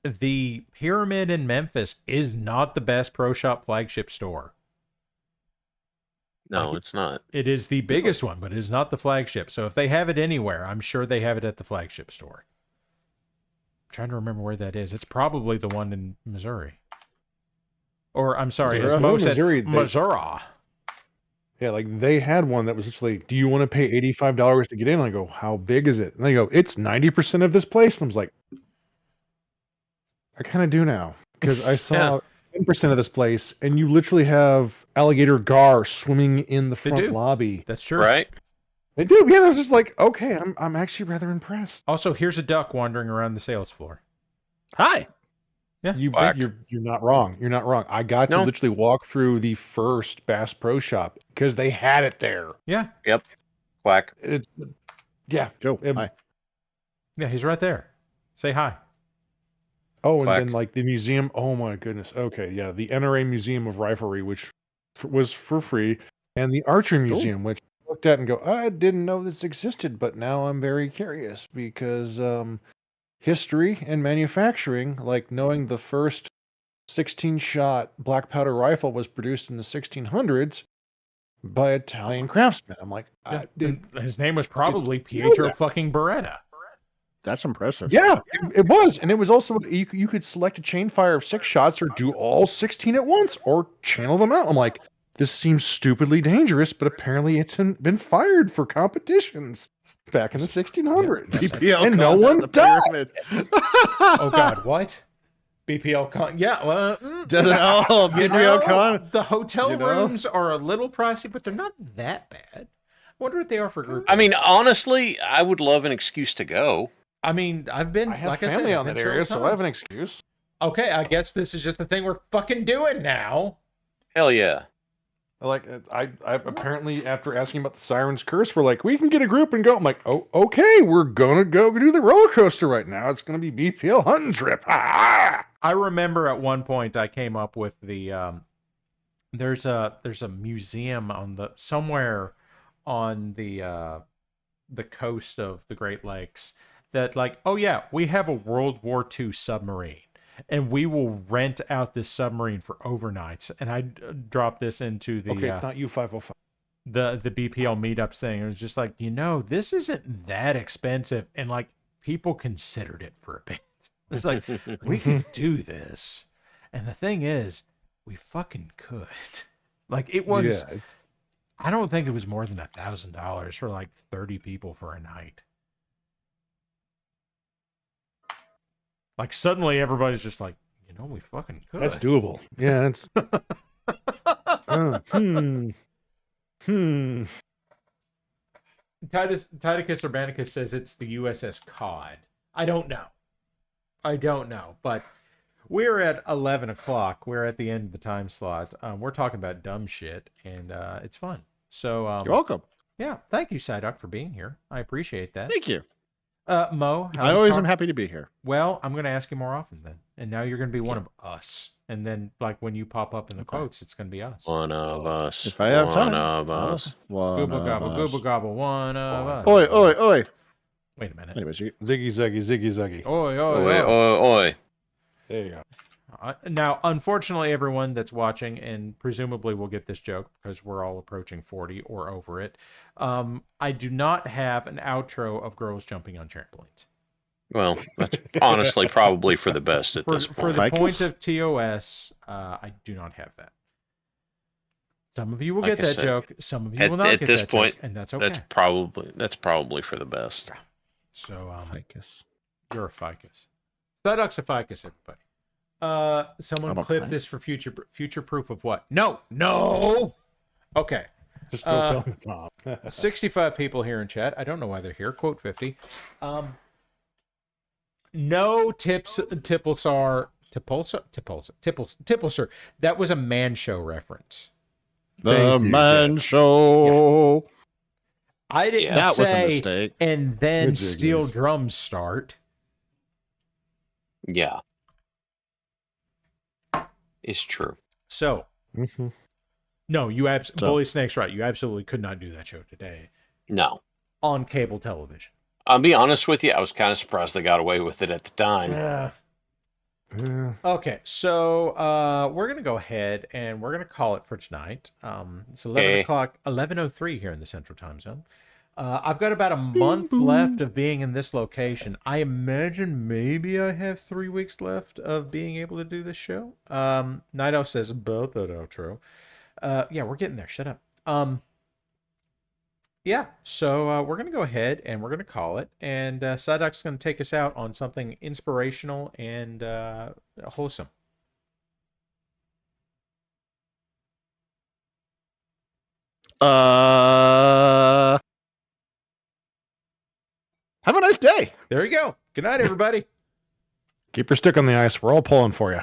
The Pyramid in Memphis is not the best Pro Shop flagship store. No, it's not. It is the biggest one, but it is not the flagship. So if they have it anywhere, I'm sure they have it at the flagship store. I'm trying to remember where that is. It's probably the one in Missouri. Or, I'm sorry, as Mo said, Missouri. Yeah, like they had one that was just like, do you want to pay $85 to get in? I go, how big is it? And they go, it's 90% of this place. And I was like, I kind of do now. Because I saw 10% of this place, and you literally have alligator gar swimming in the front lobby. That's true. Right? They do. Yeah, I was just like, okay, I'm actually rather impressed. Also, here's a duck wandering around the sales floor. Hi. Yeah, you're not wrong. You're not wrong. I got to literally walk through the first Bass Pro Shop because they had it there. Yeah. Yep. Quack. Yeah. Go. Hi. Yeah, he's right there. Say hi. Oh, and then like the museum. Oh my goodness. Okay, yeah, the NRA Museum of Riflery, which was for free, and the Archery Museum, which I looked at and go, I didn't know this existed, but now I'm very curious because history and manufacturing, like knowing the first 16-shot black powder rifle was produced in the 1600s by Italian craftsmen. I'm like, his name was probably Pietro fucking Beretta. That's impressive. Yeah, it was. And it was also, you could select a chain fire of 6 shots or do all 16 at once or channel them out. I'm like, this seems stupidly dangerous, but apparently it's been fired for competitions back in the 1600s. BPL and no one died. Oh, God, what? BPL con? Yeah, well, BPL con. The hotel rooms are a little pricey, but they're not that bad. I wonder what they are for group. I mean, honestly, I would love an excuse to go. I mean, I have family on that area, so I have an excuse. Okay, I guess this is just the thing we're fucking doing now. Hell yeah. Like, I apparently, after asking about the Siren's Curse, we're like, we can get a group and go. I'm like, oh, okay, we're gonna go do the roller coaster right now. It's gonna be BPL hunting trip. I remember at one point I came up with the there's a museum somewhere on the coast of the Great Lakes that, like, oh yeah, we have a World War II submarine and we will rent out this submarine for overnights. And I dropped this into the it's not U505. The BPL meetups thing. It was just like, this isn't that expensive, and like people considered it for a bit. It's like, we could do this, and the thing is, we fucking could. Like, it was. Yeah, I don't think it was more than $1,000 for like 30 people for a night. Like, suddenly everybody's just like, we fucking could. That's doable. Yeah, that's. Titicus Urbanicus says it's the USS Cod. I don't know, but we're at 11 o'clock. We're at the end of the time slot. We're talking about dumb shit, and it's fun. So you're welcome. Yeah, thank you, Psyduck, for being here. I appreciate that. Thank you. Mo, I always am happy to be here. Well, I'm going to ask you more often then. And now you're going to be one of us. And then, like, when you pop up in the quotes, it's going to be us. One of us. If I have time. One of us. Google gobble, google gobble, one of us. Oi, oi, oi. Wait a minute. Anyways, ziggy, zaggy, ziggy, zaggy. Oi, Oi, oi, oi, oi. There you go. Now, unfortunately, everyone that's watching, and presumably will get this joke because we're all approaching 40 or over it, I do not have an outro of girls jumping on trampolines. Well, that's honestly probably for the best at this point. For the point of TOS, I do not have that. Some of you will get that joke. Some of you will not get that joke. At this point, and that's okay. That's probably for the best. So, ficus. You're a ficus. Psyduck's a ficus, everybody. Someone clip this for future proof of what? No. Okay. Just go film the top. 65 people here in chat. I don't know why they're here. Quote 50. No Tipplesar. That was a Man Show reference. The Man Show. Yeah. I didn't that say, was a mistake. And then Steel Drums start. Yeah. It's true. So, No, Bully Snake's right. You absolutely could not do that show today No. on cable television. I'll be honest with you, I was kind of surprised they got away with it at the time. Yeah. Yeah. Okay, so we're gonna go ahead and we're gonna call it for tonight. It's 11 o'clock, 11:03 here in the Central Time Zone. I've got about a month left of being in this location. I imagine maybe I have 3 weeks left of being able to do this show. Night Owl says about that outro. Yeah, we're getting there. Shut up. Yeah, so we're going to go ahead and we're going to call it. And Sadok's going to take us out on something inspirational and wholesome. Have a nice day. There you go. Good night, everybody. Keep your stick on the ice. We're all pulling for you.